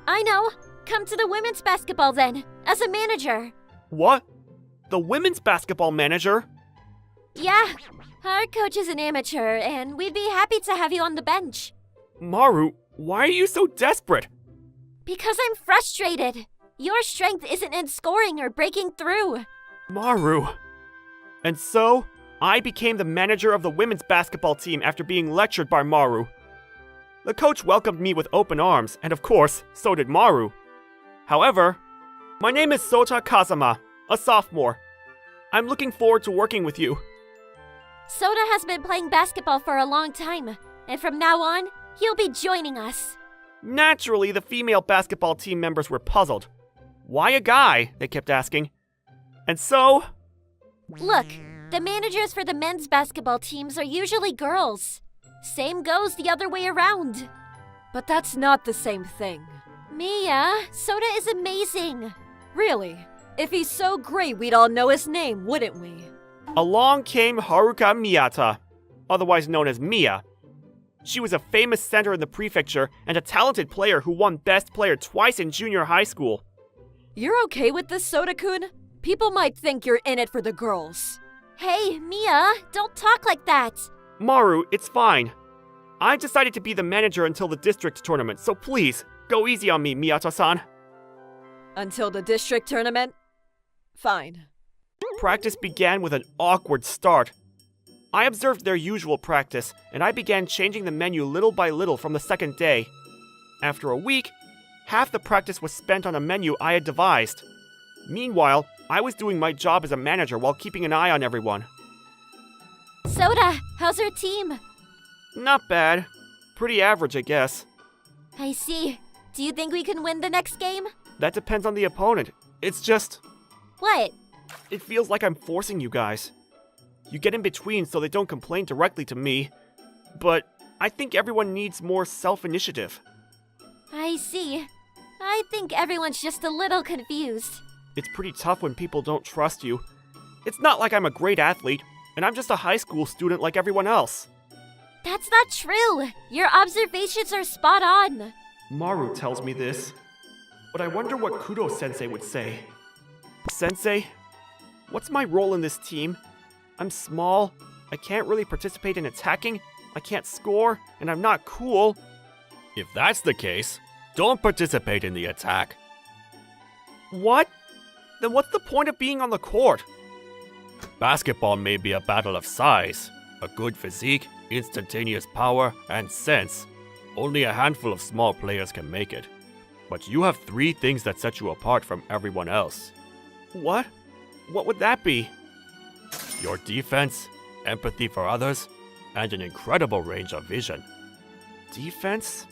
Speaker 7: know. Come to the women's basketball then, as a manager.
Speaker 8: What? The women's basketball manager?
Speaker 7: Yeah, our coach is an amateur, and we'd be happy to have you on the bench.
Speaker 8: Maru, why are you so desperate?
Speaker 7: Because I'm frustrated. Your strength isn't in scoring or breaking through.
Speaker 8: Maru. And so, I became the manager of the women's basketball team after being lectured by Maru. The coach welcomed me with open arms, and of course, so did Maru. However, my name is Sota Kazama, a sophomore. I'm looking forward to working with you.
Speaker 7: Soda has been playing basketball for a long time, and from now on, he'll be joining us.
Speaker 8: Naturally, the female basketball team members were puzzled. Why a guy? They kept asking. And so...
Speaker 7: Look, the managers for the men's basketball teams are usually girls. Same goes the other way around.
Speaker 11: But that's not the same thing.
Speaker 7: Mia, Soda is amazing.
Speaker 11: Really? If he's so great, we'd all know his name, wouldn't we?
Speaker 8: Along came Haruka Miyata, otherwise known as Mia. She was a famous center in the prefecture and a talented player who won Best Player twice in junior high school.
Speaker 11: You're okay with this, Soda-kun? People might think you're in it for the girls.
Speaker 7: Hey, Mia, don't talk like that.
Speaker 8: Maru, it's fine. I decided to be the manager until the district tournament, so please, Go easy on me, Miyato-san.
Speaker 11: Until the district tournament? Fine.
Speaker 8: Practice began with an awkward start. I observed their usual practice, and I began changing the menu little by little from the second day. After a week, half the practice was spent on a menu I had devised. Meanwhile, I was doing my job as a manager while keeping an eye on everyone.
Speaker 7: Soda, how's your team?
Speaker 8: Not bad. Pretty average, I guess.
Speaker 7: I see. Do you think we can win the next game?
Speaker 8: That depends on the opponent. It's just...
Speaker 7: What?
Speaker 8: It feels like I'm forcing you guys. You get in between so they don't complain directly to me. But I think everyone needs more self-initiative.
Speaker 7: I see. I think everyone's just a little confused.
Speaker 8: It's pretty tough when people don't trust you. It's not like I'm a great athlete, and I'm just a high school student like everyone else.
Speaker 7: That's not true. Your observations are spot on.
Speaker 8: Maru tells me this. But I wonder what Kudo-sensei would say. Sensei, what's my role in this team? I'm small, I can't really participate in attacking, I can't score, and I'm not cool.
Speaker 9: If that's the case, don't participate in the attack.
Speaker 8: What? Then what's the point of being on the court?
Speaker 9: Basketball may be a battle of size, a good physique, instantaneous power, and sense. Only a handful of small players can make it. But you have 3 things that set you apart from everyone else.
Speaker 8: What? What would that be?
Speaker 9: Your defense, empathy for others, and an incredible range of vision.
Speaker 8: Defense?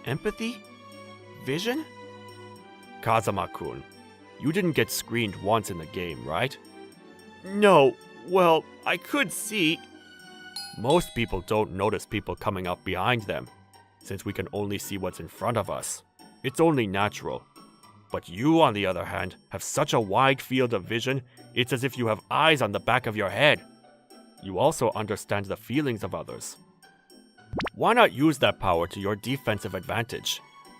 Speaker 8: Empathy? Vision?
Speaker 9: Kazama-kun, you didn't get screened once in the game, right?
Speaker 8: No. Well, I could see.
Speaker 9: Most people don't notice people coming up behind them, since we can only see what's in front of us. It's only natural. But you, on the other hand, have such a wide field of vision, it's as if you have eyes on the back of your head. You also understand the feelings of others. Why not use that power to your defensive advantage?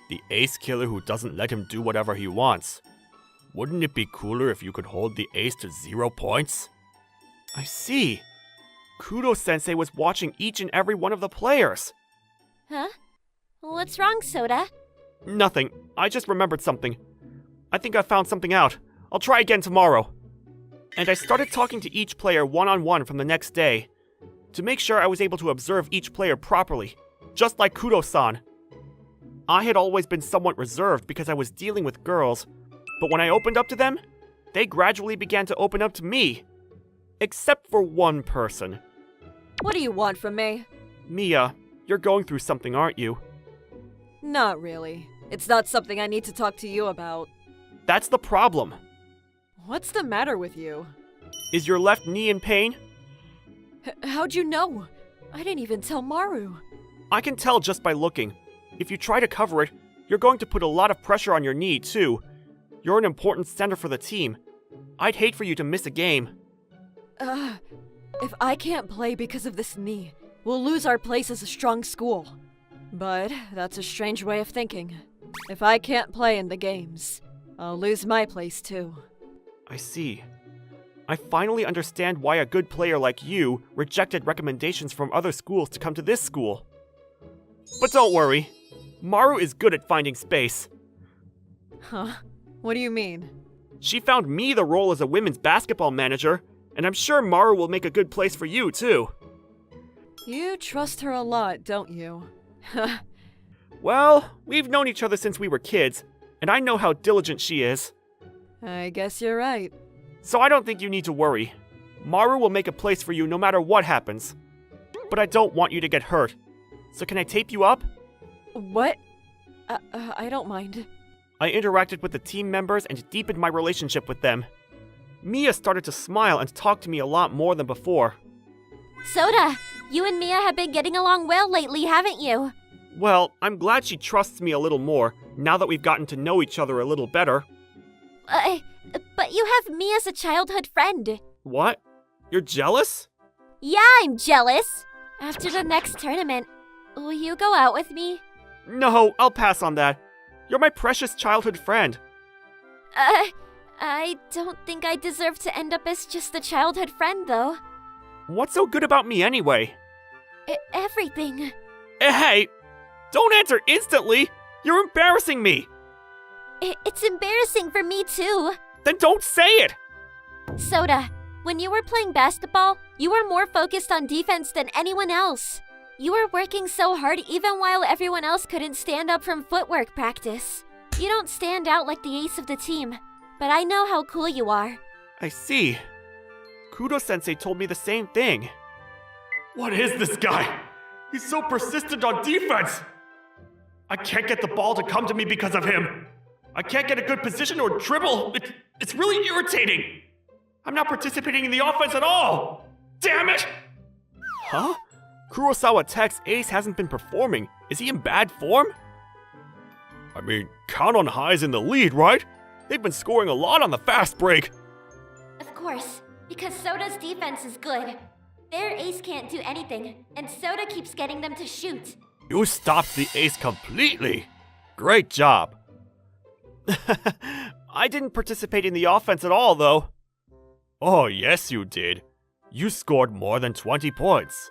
Speaker 9: The ace killer who doesn't let him do whatever he wants. Wouldn't it be cooler if you could hold the ace to 0 points?
Speaker 8: I see. Kudo-sensei was watching each and every one of the players.
Speaker 7: Huh? What's wrong, Soda?
Speaker 8: Nothing. I just remembered something. I think I found something out. I'll try again tomorrow. And I started talking to each player one-on-one from the next day, to make sure I was able to observe each player properly, just like Kudo-san. I had always been somewhat reserved because I was dealing with girls, but when I opened up to them, they gradually began to open up to me. Except for one person.
Speaker 11: What do you want from me?
Speaker 8: Mia, you're going through something, aren't you?
Speaker 11: Not really. It's not something I need to talk to you about.
Speaker 8: That's the problem.
Speaker 11: What's the matter with you?
Speaker 8: Is your left knee in pain?
Speaker 11: How'd you know? I didn't even tell Maru.
Speaker 8: I can tell just by looking. If you try to cover it, you're going to put a lot of pressure on your knee, too. You're an important center for the team. I'd hate for you to miss a game.
Speaker 11: If I can't play because of this knee, we'll lose our place as a strong school. But that's a strange way of thinking. If I can't play in the games, I'll lose my place too.
Speaker 8: I see. I finally understand why a good player like you rejected recommendations from other schools to come to this school. But don't worry. Maru is good at finding space.
Speaker 11: Huh? What do you mean?
Speaker 8: She found me the role as a women's basketball manager, and I'm sure Maru will make a good place for you, too.
Speaker 11: You trust her a lot, don't you?
Speaker 8: Well, we've known each other since we were kids, and I know how diligent she is.
Speaker 11: I guess you're right.
Speaker 8: So I don't think you need to worry. Maru will make a place for you no matter what happens. But I don't want you to get hurt. So can I tape you up?
Speaker 11: What? I don't mind.
Speaker 8: I interacted with the team members and deepened my relationship with them. Mia started to smile and talk to me a lot more than before.
Speaker 7: Soda, you and Mia have been getting along well lately, haven't you?
Speaker 8: Well, I'm glad she trusts me a little more, now that we've gotten to know each other a little better.
Speaker 7: But you have me as a childhood friend.
Speaker 8: What? You're jealous?
Speaker 7: Yeah, I'm jealous. After the next tournament, will you go out with me?
Speaker 8: No, I'll pass on that. You're my precious childhood friend.
Speaker 7: I don't think I deserve to end up as just a childhood friend, though.
Speaker 8: What's so good about me anyway?
Speaker 7: Everything.
Speaker 8: Hey! Don't answer instantly!
Speaker 9: You're embarrassing me!
Speaker 7: It's embarrassing for me too.
Speaker 9: Then don't say it!
Speaker 7: Soda, when you were playing basketball, you were more focused on defense than anyone else. You were working so hard even while everyone else couldn't stand up from footwork practice. You don't stand out like the ace of the team, but I know how cool you are.
Speaker 9: I see. Kudo-sensei told me the same thing.
Speaker 8: What is this guy? He's so persistent on defense! I can't get the ball to come to me because of him. I can't get a good position or dribble. It's really irritating. I'm not participating in the offense at all. Damn it!
Speaker 9: Huh? Kurosawa Tech's ace hasn't been performing. Is he in bad form?
Speaker 8: I mean, count on High's in the lead, right?
Speaker 9: They've been scoring a lot on the fast break.
Speaker 7: Of course, because Soda's defense is good. Their ace can't do anything, and Soda keeps getting them to shoot.
Speaker 9: You stopped the ace completely. Great job. I didn't participate in the offense at all, though.
Speaker 8: Oh, yes, you did. You scored more than 20 points.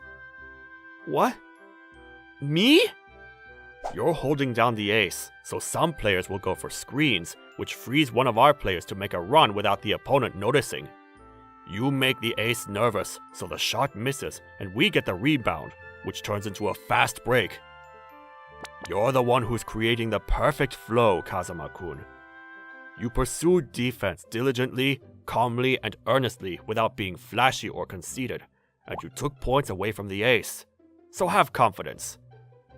Speaker 9: What? Me?
Speaker 8: You're holding down the ace, so some players will go for screens, which frees one of our players to make a run without the opponent noticing. You make the ace nervous, so the shot misses, and we get the rebound, which turns into a fast break. You're the one who's creating the perfect flow, Kazama-kun. You pursued defense diligently, calmly, and earnestly without being flashy or conceited, and you took points away from the ace. So have confidence.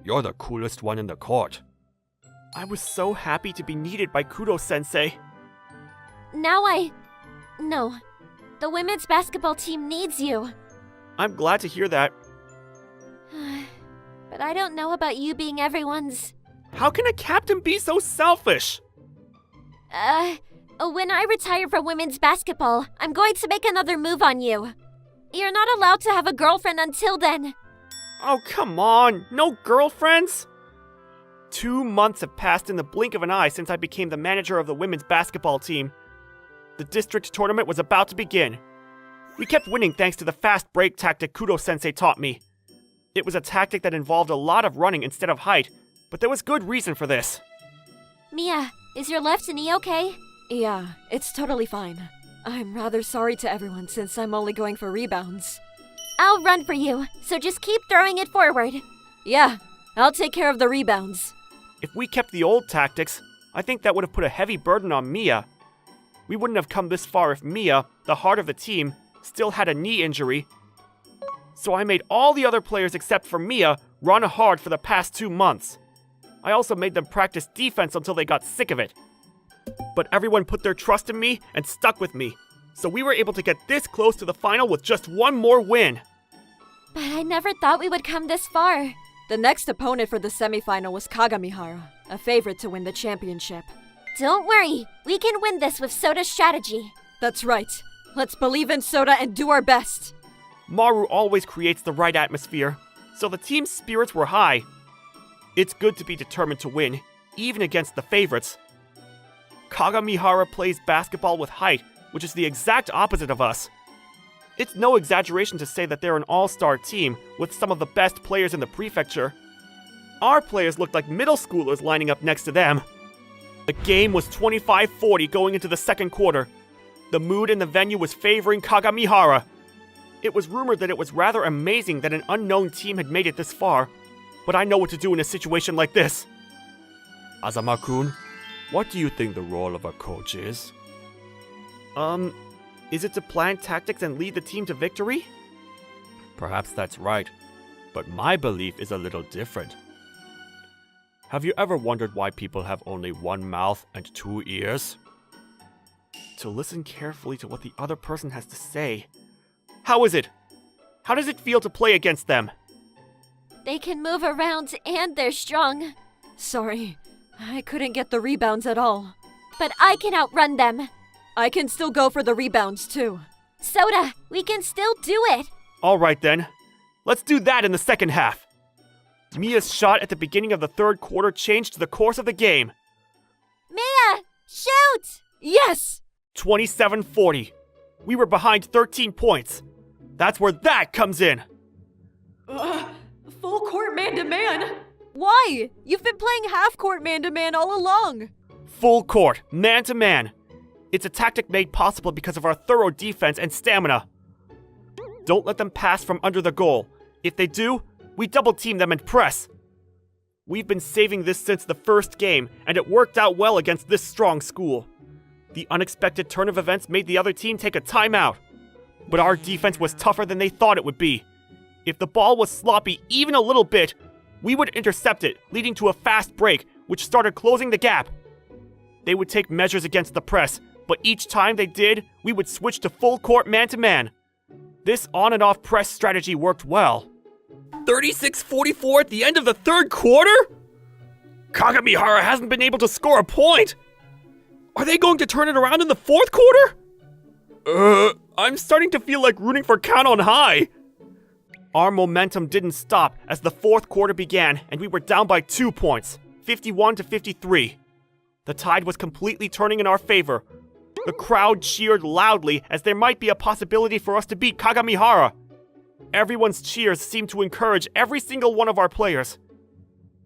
Speaker 8: You're the coolest one in the court.
Speaker 9: I was so happy to be needed by Kudo-sensei.
Speaker 7: No. The women's basketball team needs you.
Speaker 9: I'm glad to hear that.
Speaker 7: But I don't know about you being everyone's...
Speaker 9: How can a captain be so selfish?
Speaker 7: When I retire from women's basketball, I'm going to make another move on you. You're not allowed to have a girlfriend until then.
Speaker 9: Oh, come on. No girlfriends? 2 months have passed in the blink of an eye since I became the manager of the women's basketball team. The district tournament was about to begin. We kept winning thanks to the fast break tactic Kudo-sensei taught me. It was a tactic that involved a lot of running instead of height, but there was good reason for this.
Speaker 7: Mia, is your left knee okay?
Speaker 11: Yeah, it's totally fine. I'm rather sorry to everyone since I'm only going for rebounds.
Speaker 7: I'll run for you, so just keep throwing it forward.
Speaker 11: Yeah, I'll take care of the rebounds.
Speaker 9: If we kept the old tactics, I think that would have put a heavy burden on Mia. We wouldn't have come this far if Mia, the heart of the team, still had a knee injury. So I made all the other players except for Mia run hard for the past 2 months. I also made them practice defense until they got sick of it. But everyone put their trust in me and stuck with me, so we were able to get this close to the final with just one more win.
Speaker 7: But I never thought we would come this far.
Speaker 11: The next opponent for the semifinal was Kagamihara, a favorite to win the championship.
Speaker 7: Don't worry, we can win this with Soda's strategy.
Speaker 11: That's right. Let's believe in Soda and do our best.
Speaker 9: Maru always creates the right atmosphere, so the team's spirits were high. It's good to be determined to win, even against the favorites. Kagamihara plays basketball with height, which is the exact opposite of us. It's no exaggeration to say that they're an all-star team with some of the best players in the prefecture. Our players looked like middle schoolers lining up next to them. The game was 25-40 going into the second quarter. The mood in the venue was favoring Kagamihara. It was rumored that it was rather amazing that an unknown team had made it this far, but I know what to do in a situation like this.
Speaker 8: Azama-kun, what do you think the role of a coach is?
Speaker 9: Is it to plan tactics and lead the team to victory?
Speaker 8: Perhaps that's right, but my belief is a little different. Have you ever wondered why people have only one mouth and 2 ears?
Speaker 9: To listen carefully to what the other person has to say. How is it? How does it feel to play against them?
Speaker 7: They can move around and they're strong.
Speaker 11: Sorry, I couldn't get the rebounds at all.
Speaker 7: But I can outrun them.
Speaker 11: I can still go for the rebounds too.
Speaker 7: Soda, we can still do it.
Speaker 9: All right then. Let's do that in the second half. Mia's shot at the beginning of the third quarter changed the course of the game.
Speaker 7: Mia, shoot!
Speaker 11: Yes!
Speaker 9: 27-40. We were behind 13 points. That's where that comes in.
Speaker 11: Full court man-to-man. Why? You've been playing half-court man-to-man all along.
Speaker 9: Full court, man-to-man. It's a tactic made possible because of our thorough defense and stamina. Don't let them pass from under the goal. If they do, we double-team them and press. We've been saving this since the first game, and it worked out well against this strong school. The unexpected turn of events made the other team take a timeout. But our defense was tougher than they thought it would be. If the ball was sloppy even a little bit, we would intercept it, leading to a fast break, which started closing the gap. They would take measures against the press, but each time they did, we would switch to full court man-to-man. This on and off press strategy worked well. 36-44 at the end of the third quarter? Kagamihara hasn't been able to score a point. Are they going to turn it around in the fourth quarter? I'm starting to feel like rooting for Count on High. Our momentum didn't stop as the fourth quarter began and we were down by 2 points, 51-53. The tide was completely turning in our favor. The crowd cheered loudly as there might be a possibility for us to beat Kagamihara. Everyone's cheers seemed to encourage every single one of our players.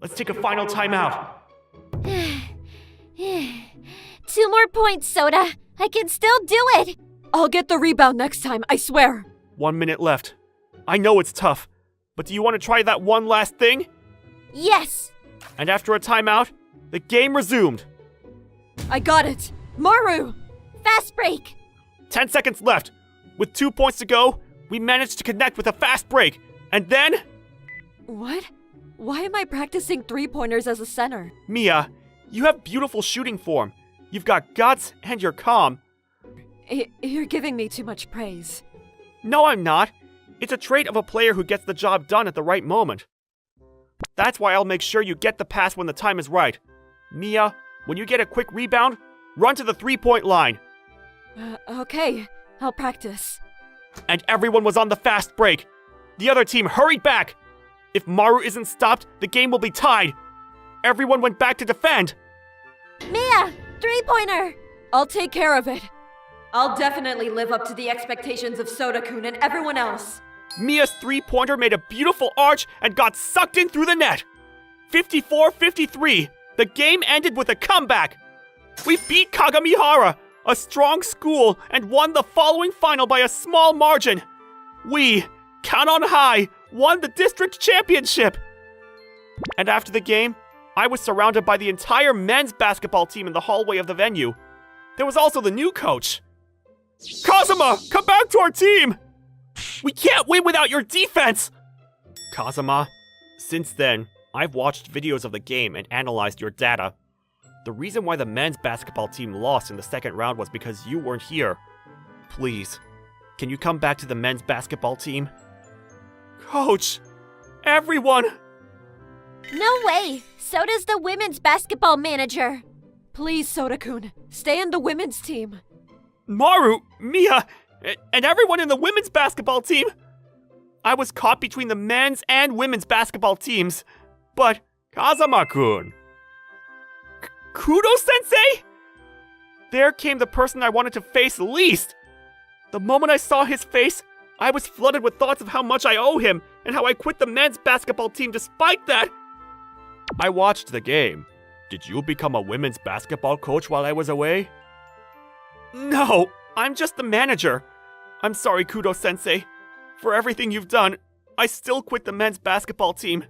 Speaker 9: Let's take a final timeout.
Speaker 7: 2 more points, Soda. I can still do it.
Speaker 11: I'll get the rebound next time, I swear.
Speaker 9: 1 minute left. I know it's tough, but do you want to try that one last thing?
Speaker 7: Yes.
Speaker 9: And after a timeout, the game resumed.
Speaker 11: I got it. Maru!
Speaker 7: Fast break.
Speaker 9: 10 seconds left. With 2 points to go, we managed to connect with a fast break. And then...
Speaker 11: What? Why am I practicing three-pointers as a center?
Speaker 9: Mia, you have beautiful shooting form. You've got guts and you're calm.
Speaker 11: You're giving me too much praise.
Speaker 9: No, I'm not. It's a trait of a player who gets the job done at the right moment. That's why I'll make sure you get the pass when the time is right. Mia, when you get a quick rebound, run to the three-point line.
Speaker 11: Okay, I'll practice.
Speaker 9: And everyone was on the fast break. The other team hurried back. If Maru isn't stopped, the game will be tied. Everyone went back to defend.
Speaker 7: Mia, three-pointer.
Speaker 11: I'll take care of it. I'll definitely live up to the expectations of Soda-kun and everyone else.
Speaker 9: Mia's three-pointer made a beautiful arch and got sucked in through the net. 54-53. The game ended with a comeback. We beat Kagamihara, a strong school, and won the following final by a small margin. We, Count on High, won the district championship. And after the game, I was surrounded by the entire men's basketball team in the hallway of the venue. There was also the new coach. Kazuma, come back to our team! We can't win without your defense! Kazuma, since then, I've watched videos of the game and analyzed your data. The reason why the men's basketball team lost in the second round was because you weren't here. Please, can you come back to the men's basketball team? Coach, everyone!
Speaker 7: No way. Soda's the women's basketball manager.
Speaker 11: Please, Soda-kun, stay in the women's team.
Speaker 9: Maru, Mia, and everyone in the women's basketball team. I was caught between the men's and women's basketball teams. But, Kazama-kun. Kudo-sensei? There came the person I wanted to face least. The moment I saw his face, I was flooded with thoughts of how much I owe him and how I quit the men's basketball team despite that. I watched the game. Did you become a women's basketball coach while I was away? No, I'm just the manager. I'm sorry, Kudo-sensei. For everything you've done, I still quit the men's basketball team.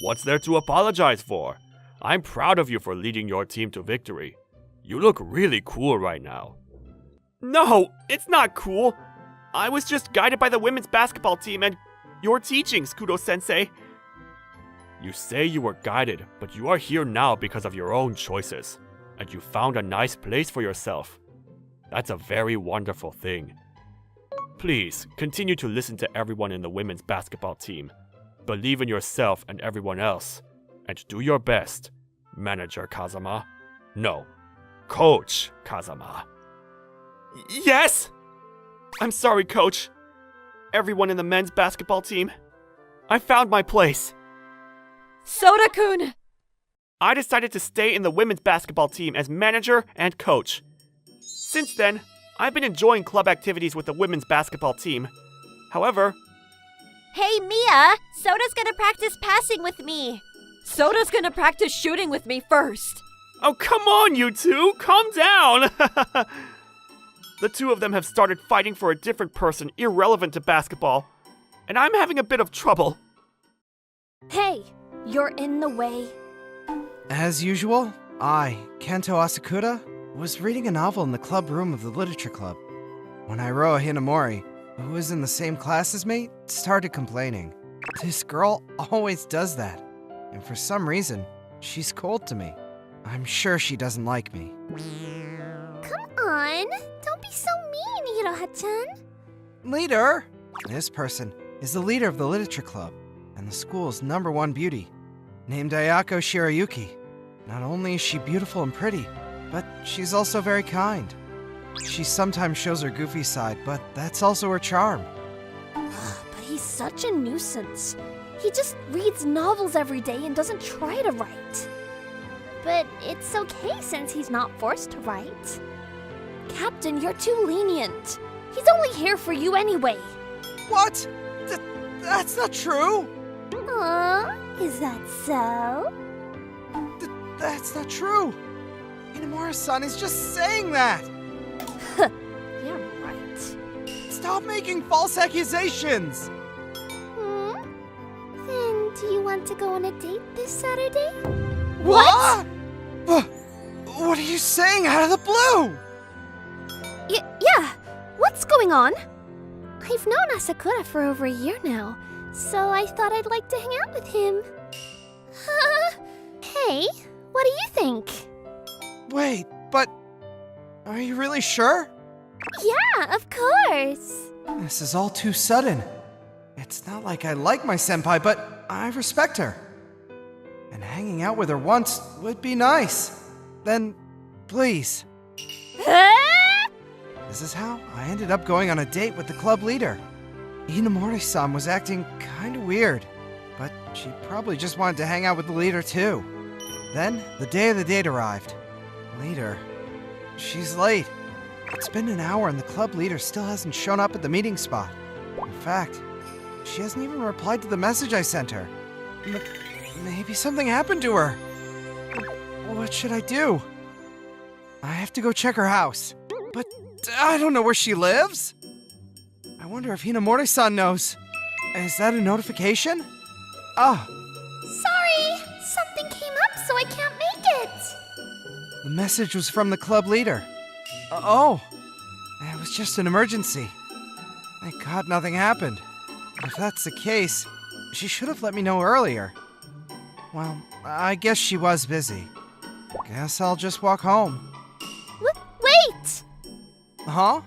Speaker 9: What's there to apologize for? I'm proud of you for leading your team to victory. You look really cool right now. No, it's not cool. I was just guided by the women's basketball team and your teachings, Kudo-sensei. You say you were guided, but you are here now because of your own choices. And you found a nice place for yourself. That's a very wonderful thing. Please, continue to listen to everyone in the women's basketball team. Believe in yourself and everyone else. And do your best, Manager Kazama. No, Coach Kazama. Yes! I'm sorry, Coach. Everyone in the men's basketball team. I found my place.
Speaker 11: Soda-kun!
Speaker 9: I decided to stay in the women's basketball team as manager and coach. Since then, I've been enjoying club activities with the women's basketball team. However...
Speaker 7: Hey, Mia! Soda's gonna practice passing with me.
Speaker 11: Soda's gonna practice shooting with me first.
Speaker 9: Oh, come on, you two! Calm down! The two of them have started fighting for a different person irrelevant to basketball, and I'm having a bit of trouble.
Speaker 7: Hey, you're in the way.
Speaker 3: As usual, I, Kento Asakura, was reading a novel in the club room of the literature club when Iroha Hinamori, who was in the same class as me, started complaining. This girl always does that, and for some reason, she's cold to me. I'm sure she doesn't like me.
Speaker 7: Come on, don't be so mean, Hiroha-chan.
Speaker 3: Leader! This person is the leader of the literature club and the school's #1 beauty, named Ayako Shirayuki. Not only is she beautiful and pretty, but she's also very kind. She sometimes shows her goofy side, but that's also her charm.
Speaker 7: But he's such a nuisance. He just reads novels every day and doesn't try to write. But it's okay since he's not forced to write. Captain, you're too lenient. He's only here for you anyway.
Speaker 3: What? That's not true!
Speaker 7: Is that so?
Speaker 3: That's not true! Inamura-san is just saying that!
Speaker 7: Yeah, right.
Speaker 3: Stop making false accusations!
Speaker 7: Then do you want to go on a date this Saturday?
Speaker 3: What? What are you saying out of the blue?
Speaker 7: Yeah, what's going on? I've known Asakura for over a year now, so I thought I'd like to hang out with him. Hey, what do you think?
Speaker 3: Wait, but are you really sure?
Speaker 7: Yeah, of course.
Speaker 3: This is all too sudden. It's not like I like my senpai, but I respect her. And hanging out with her once would be nice. Then, please. This is how I ended up going on a date with the club leader. Inamori-san was acting kinda weird, but she probably just wanted to hang out with the leader too. Then, the day of the date arrived. Leader, she's late. It's been an hour and the club leader still hasn't shown up at the meeting spot. In fact, she hasn't even replied to the message I sent her. Maybe something happened to her. What should I do? I have to go check her house. But I don't know where she lives. I wonder if Hinamori-san knows. Is that a notification?
Speaker 7: Sorry, something came up so I can't make it.
Speaker 3: The message was from the club leader. Oh, it was just an emergency. Thank God nothing happened. If that's the case, she should have let me know earlier. Well, I guess she was busy. Guess I'll just walk home.
Speaker 7: Wait!
Speaker 3: Huh?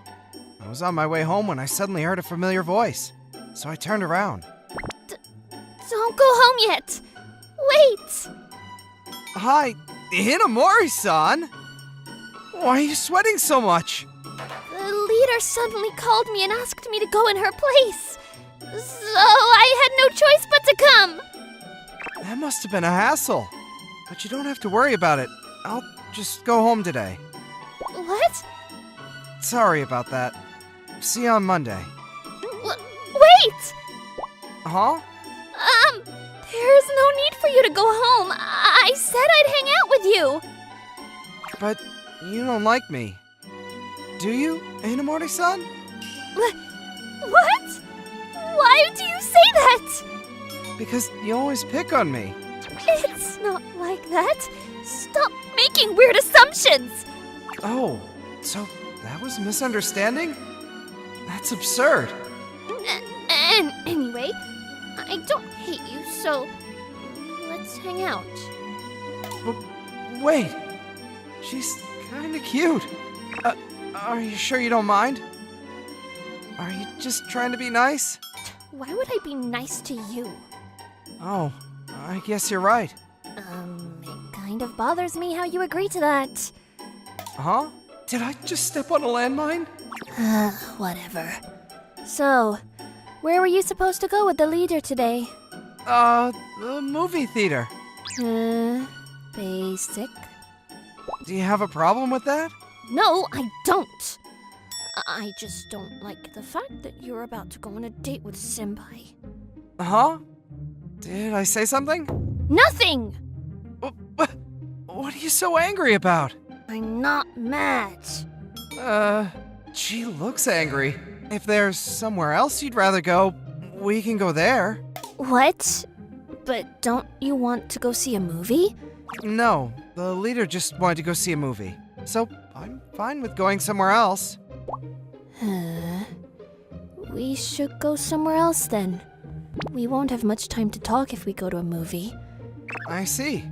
Speaker 3: I was on my way home when I suddenly heard a familiar voice, so I turned around.
Speaker 7: Don't go home yet. Wait!
Speaker 3: Hi, Hinamori-san! Why are you sweating so much?
Speaker 7: The leader suddenly called me and asked me to go in her place. So I had no choice but to come.
Speaker 3: That must have been a hassle. But you don't have to worry about it. I'll just go home today.
Speaker 7: What?
Speaker 3: Sorry about that. See you on Monday.
Speaker 7: Wait!
Speaker 3: Huh?
Speaker 7: There's no need for you to go home. I said I'd hang out with you.
Speaker 3: But you don't like me. Do you, Hinamori-san?
Speaker 7: What? Why do you say that?
Speaker 3: Because you always pick on me.
Speaker 7: It's not like that. Stop making weird assumptions.
Speaker 3: Oh, so that was a misunderstanding? That's absurd.
Speaker 7: And anyway, I don't hate you, so let's hang out.
Speaker 3: Wait, she's kinda cute. Are you sure you don't mind? Are you just trying to be nice?
Speaker 7: Why would I be nice to you?
Speaker 3: Oh, I guess you're right.
Speaker 7: It kind of bothers me how you agree to that.
Speaker 3: Huh? Did I just step on a landmine?
Speaker 7: Whatever. So, where were you supposed to go with the leader today?
Speaker 3: The movie theater.
Speaker 7: Basic.
Speaker 3: Do you have a problem with that?
Speaker 7: No, I don't. I just don't like the fact that you're about to go on a date with Senpai.
Speaker 3: Huh? Did I say something?
Speaker 7: Nothing!
Speaker 3: What are you so angry about?
Speaker 7: I'm not mad.
Speaker 3: She looks angry. If there's somewhere else you'd rather go, we can go there.
Speaker 7: What? But don't you want to go see a movie?
Speaker 3: No, the leader just wanted to go see a movie. So I'm fine with going somewhere else.
Speaker 7: We should go somewhere else then. We won't have much time to talk if we go to a movie.
Speaker 3: I see.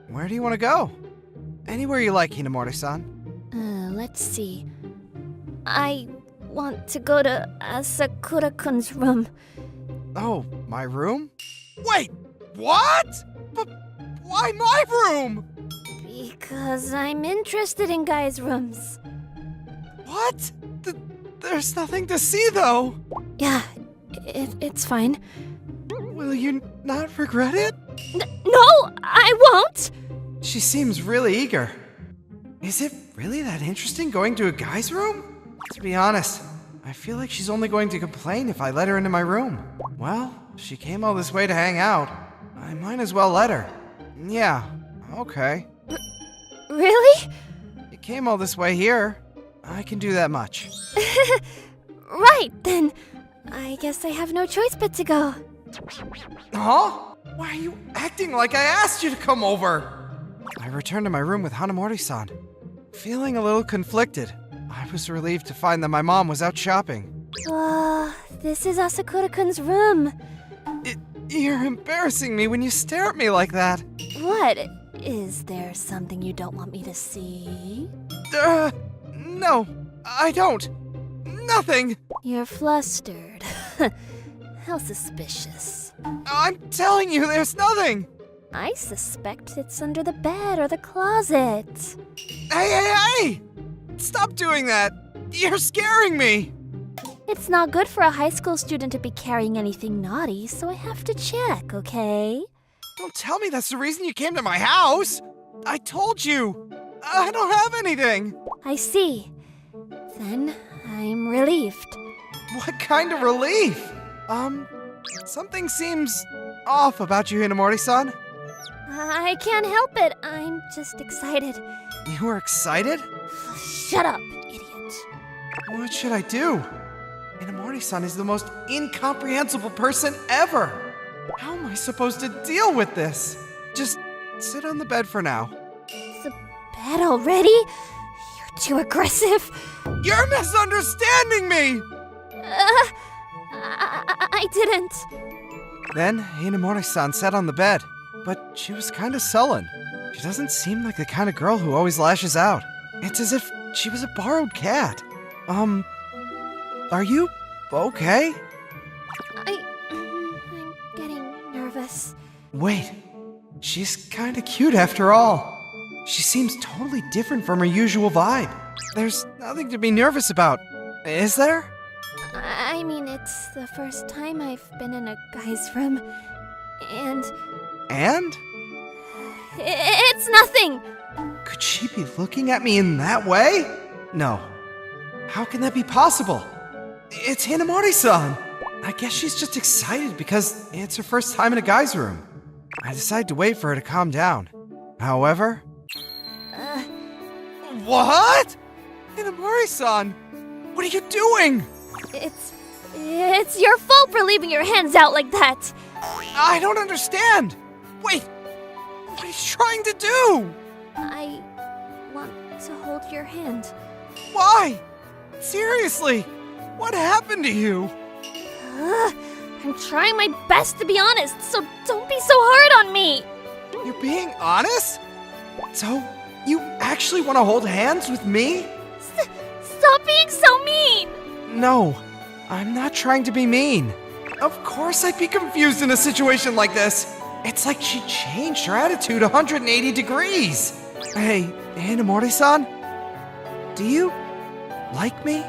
Speaker 3: Where do you want to go? Anywhere you like, Hinamori-san.
Speaker 7: Let's see. I want to go to Asakura-kun's room.
Speaker 3: Oh, my room? Wait, what? But why my room?
Speaker 7: Because I'm interested in guys' rooms.
Speaker 3: What? There's nothing to see, though.
Speaker 7: Yeah, it's fine.
Speaker 3: Will you not regret it?
Speaker 7: No, I won't!
Speaker 3: She seems really eager. Is it really that interesting going to a guy's room? To be honest, I feel like she's only going to complain if I let her into my room. Well, she came all this way to hang out. I might as well let her. Yeah, okay.
Speaker 7: Really?
Speaker 3: You came all this way here. I can do that much.
Speaker 7: Right, then. I guess I have no choice but to go.
Speaker 3: Huh? Why are you acting like I asked you to come over? I returned to my room with Hanamori-san, feeling a little conflicted. I was relieved to find that my mom was out shopping.
Speaker 7: This is Asakura-kun's room.
Speaker 3: You're embarrassing me when you stare at me like that.
Speaker 7: What? Is there something you don't want me to see?
Speaker 3: No, I don't. Nothing.
Speaker 7: You're flustered. How suspicious.
Speaker 3: I'm telling you, there's nothing.
Speaker 7: I suspect it's under the bed or the closet.
Speaker 3: Hey! Stop doing that. You're scaring me.
Speaker 7: It's not good for a high school student to be carrying anything naughty, so I have to check, okay?
Speaker 3: Don't tell me that's the reason you came to my house. I told you. I don't have anything.
Speaker 7: I see. Then I'm relieved.
Speaker 3: What kind of relief? Something seems off about you, Hinamori-san.
Speaker 7: I can't help it. I'm just excited.
Speaker 3: You were excited?
Speaker 7: Shut up, idiot.
Speaker 3: What should I do? Hinamori-san is the most incomprehensible person ever. How am I supposed to deal with this? Just sit on the bed for now.
Speaker 7: The bed already? You're too aggressive.
Speaker 3: You're misunderstanding me!
Speaker 7: I didn't.
Speaker 3: Then Hinamori-san sat on the bed, but she was kind of sullen. She doesn't seem like the kind of girl who always lashes out. It's as if she was a borrowed cat. Are you okay?
Speaker 7: I'm getting nervous.
Speaker 3: Wait, she's kind of cute after all. She seems totally different from her usual vibe. There's nothing to be nervous about, is there?
Speaker 7: I mean, it's the first time I've been in a guy's room, and...
Speaker 3: And?
Speaker 7: It's nothing!
Speaker 3: Could she be looking at me in that way? No. How can that be possible? It's Hinamori-san! I guess she's just excited because it's her first time in a guy's room. I decided to wait for her to calm down. However... What? Hinamori-san! What are you doing?
Speaker 7: It's your fault for leaving your hands out like that!
Speaker 3: I don't understand! Wait! What are you trying to do?
Speaker 7: I want to hold your hand.
Speaker 3: Why? Seriously, what happened to you?
Speaker 7: I'm trying my best to be honest, so don't be so hard on me!
Speaker 3: You're being honest? So, you actually want to hold hands with me?
Speaker 7: Stop being so mean!
Speaker 3: No, I'm not trying to be mean. Of course I'd be confused in a situation like this. It's like she changed her attitude 180 degrees. Hey, Hinamori-san? Do you like me?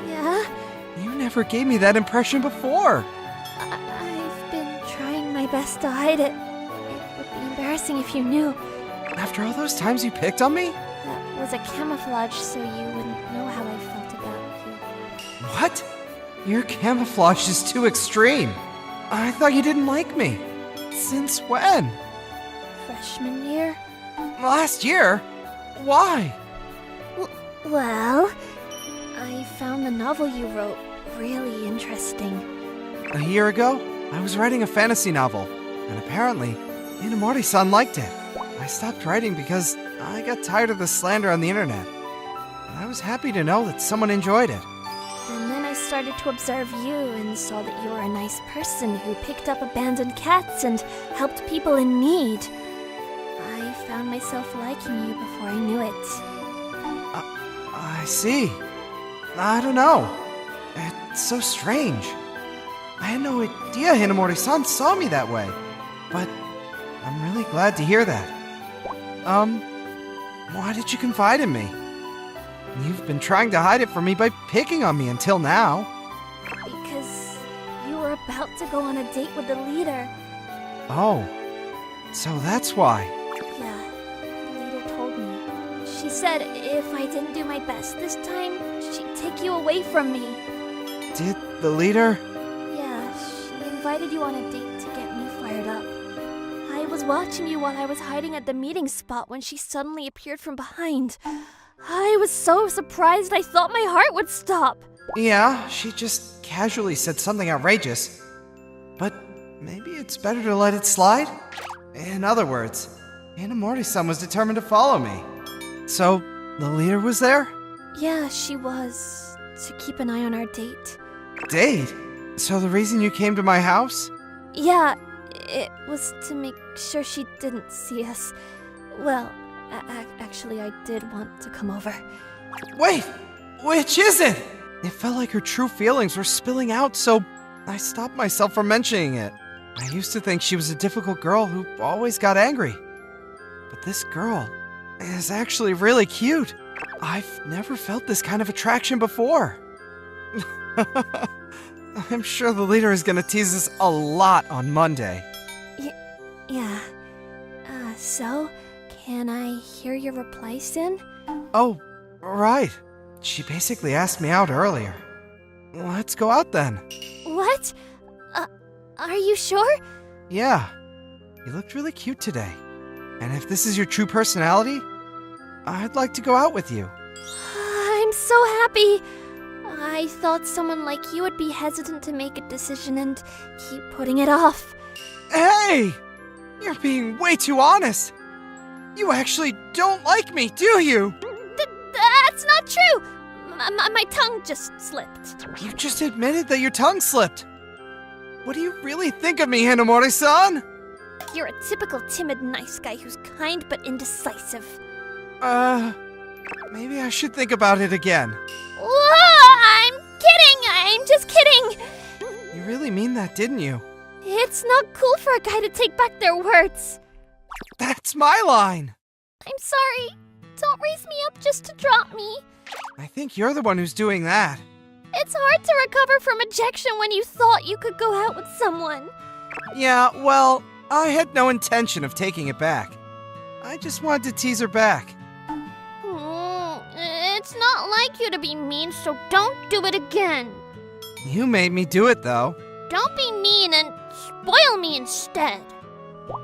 Speaker 7: Yeah?
Speaker 3: You never gave me that impression before.
Speaker 7: I've been trying my best to hide it. It would be embarrassing if you knew.
Speaker 3: After all those times you picked on me?
Speaker 7: That was a camouflage so you wouldn't know how I felt about you.
Speaker 3: What? Your camouflage is too extreme. I thought you didn't like me. Since when?
Speaker 7: Freshman year?
Speaker 3: Last year? Why?
Speaker 7: Well, I found the novel you wrote really interesting.
Speaker 3: A year ago, I was writing a fantasy novel, and apparently, Inamori-san liked it. I stopped writing because I got tired of the slander on the internet. And I was happy to know that someone enjoyed it.
Speaker 7: And then I started to observe you and saw that you were a nice person who picked up abandoned cats and helped people in need. I found myself liking you before I knew it.
Speaker 3: I see. I don't know. It's so strange. I had no idea Hinamori-san saw me that way. But I'm really glad to hear that. Why did you confide in me? You've been trying to hide it from me by picking on me until now.
Speaker 7: Because you were about to go on a date with the leader.
Speaker 3: Oh, so that's why.
Speaker 7: Yeah, the leader told me. She said if I didn't do my best this time, she'd take you away from me.
Speaker 3: Did the leader?
Speaker 7: Yeah, she invited you on a date to get me fired up. I was watching you while I was hiding at the meeting spot when she suddenly appeared from behind. I was so surprised I thought my heart would stop.
Speaker 3: Yeah, she just casually said something outrageous. But maybe it's better to let it slide? In other words, Inamori-san was determined to follow me. So, the leader was there?
Speaker 7: Yeah, she was. To keep an eye on our date.
Speaker 3: Date? So the reason you came to my house?
Speaker 7: Yeah, it was to make sure she didn't see us. Well, actually, I did want to come over.
Speaker 3: Wait! Which is it? It felt like her true feelings were spilling out, so I stopped myself from mentioning it. I used to think she was a difficult girl who always got angry. But this girl is actually really cute. I've never felt this kind of attraction before. I'm sure the leader is gonna tease us a lot on Monday.
Speaker 7: Yeah. So, can I hear your reply soon?
Speaker 3: Oh, right. She basically asked me out earlier. Let's go out then.
Speaker 7: What? Are you sure?
Speaker 3: Yeah. You looked really cute today. And if this is your true personality, I'd like to go out with you.
Speaker 7: I'm so happy. I thought someone like you would be hesitant to make a decision and keep putting it off.
Speaker 3: Hey! You're being way too honest. You actually don't like me, do you?
Speaker 7: That's not true. My tongue just slipped.
Speaker 3: You just admitted that your tongue slipped. What do you really think of me, Hinamori-san?
Speaker 7: You're a typical timid nice guy who's kind but indecisive.
Speaker 3: Maybe I should think about it again.
Speaker 7: Whoa, I'm kidding! I'm just kidding!
Speaker 3: You really mean that, didn't you?
Speaker 7: It's not cool for a guy to take back their words.
Speaker 3: That's my line!
Speaker 7: I'm sorry. Don't raise me up just to drop me.
Speaker 3: I think you're the one who's doing that.
Speaker 7: It's hard to recover from rejection when you thought you could go out with someone.
Speaker 3: Yeah, well, I had no intention of taking it back. I just wanted to tease her back.
Speaker 7: It's not like you to be mean, so don't do it again.
Speaker 3: You made me do it, though.
Speaker 7: Don't be mean and spoil me instead.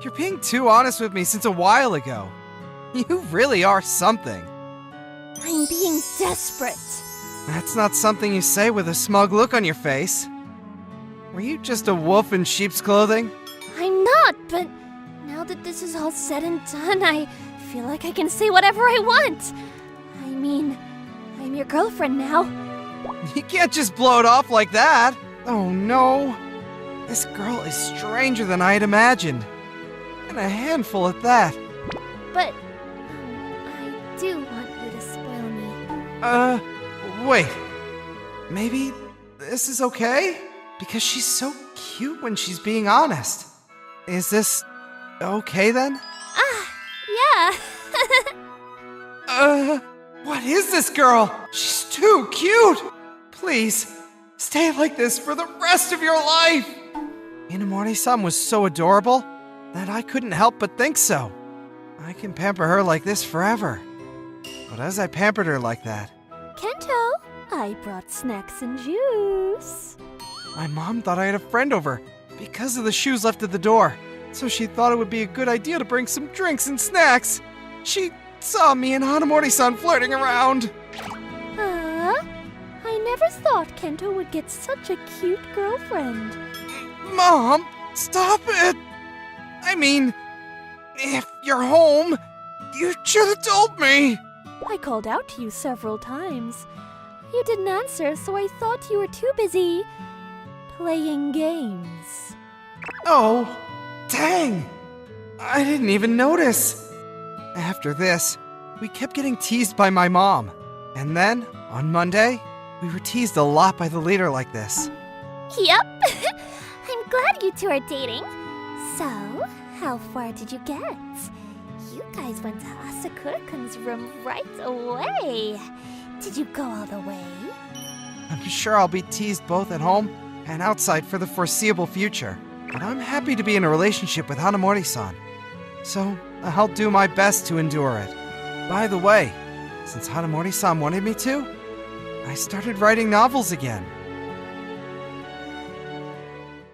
Speaker 3: You're being too honest with me since a while ago. You really are something.
Speaker 7: I'm being desperate.
Speaker 3: That's not something you say with a smug look on your face. Were you just a wolf in sheep's clothing?
Speaker 7: I'm not, but now that this is all said and done, I feel like I can say whatever I want. I mean, I'm your girlfriend now.
Speaker 3: You can't just blow it off like that. Oh no. This girl is stranger than I had imagined. And a handful at that.
Speaker 7: But I do want you to spoil me.
Speaker 3: Wait. Maybe this is okay? Because she's so cute when she's being honest. Is this okay then?
Speaker 7: Yeah.
Speaker 3: What is this girl? She's too cute! Please, stay like this for the rest of your life! Inamori-san was so adorable that I couldn't help but think so. I can pamper her like this forever. But as I pampered her like that,
Speaker 7: Kento, I brought snacks and juice.
Speaker 3: my mom thought I had a friend over because of the shoes left at the door. so she thought it would be a good idea to bring some drinks and snacks. She saw me and Hanamori-san flirting around.
Speaker 7: I never thought Kento would get such a cute girlfriend.
Speaker 3: Mom, stop it! I mean, if you're home, you should have told me.
Speaker 7: I called out to you several times. You didn't answer, so I thought you were too busy playing games.
Speaker 3: Oh, dang! I didn't even notice. After this, we kept getting teased by my mom. And then, on Monday, we were teased a lot by the leader like this.
Speaker 7: Yep. I'm glad you two are dating. So, how far did you get? You guys went to Asakura-kun's room right away. Did you go all the way?
Speaker 3: I'm sure I'll be teased both at home and outside for the foreseeable future. But I'm happy to be in a relationship with Hanamori-san. So, I'll do my best to endure it. By the way, since Hanamori-san wanted me to, I started writing novels again.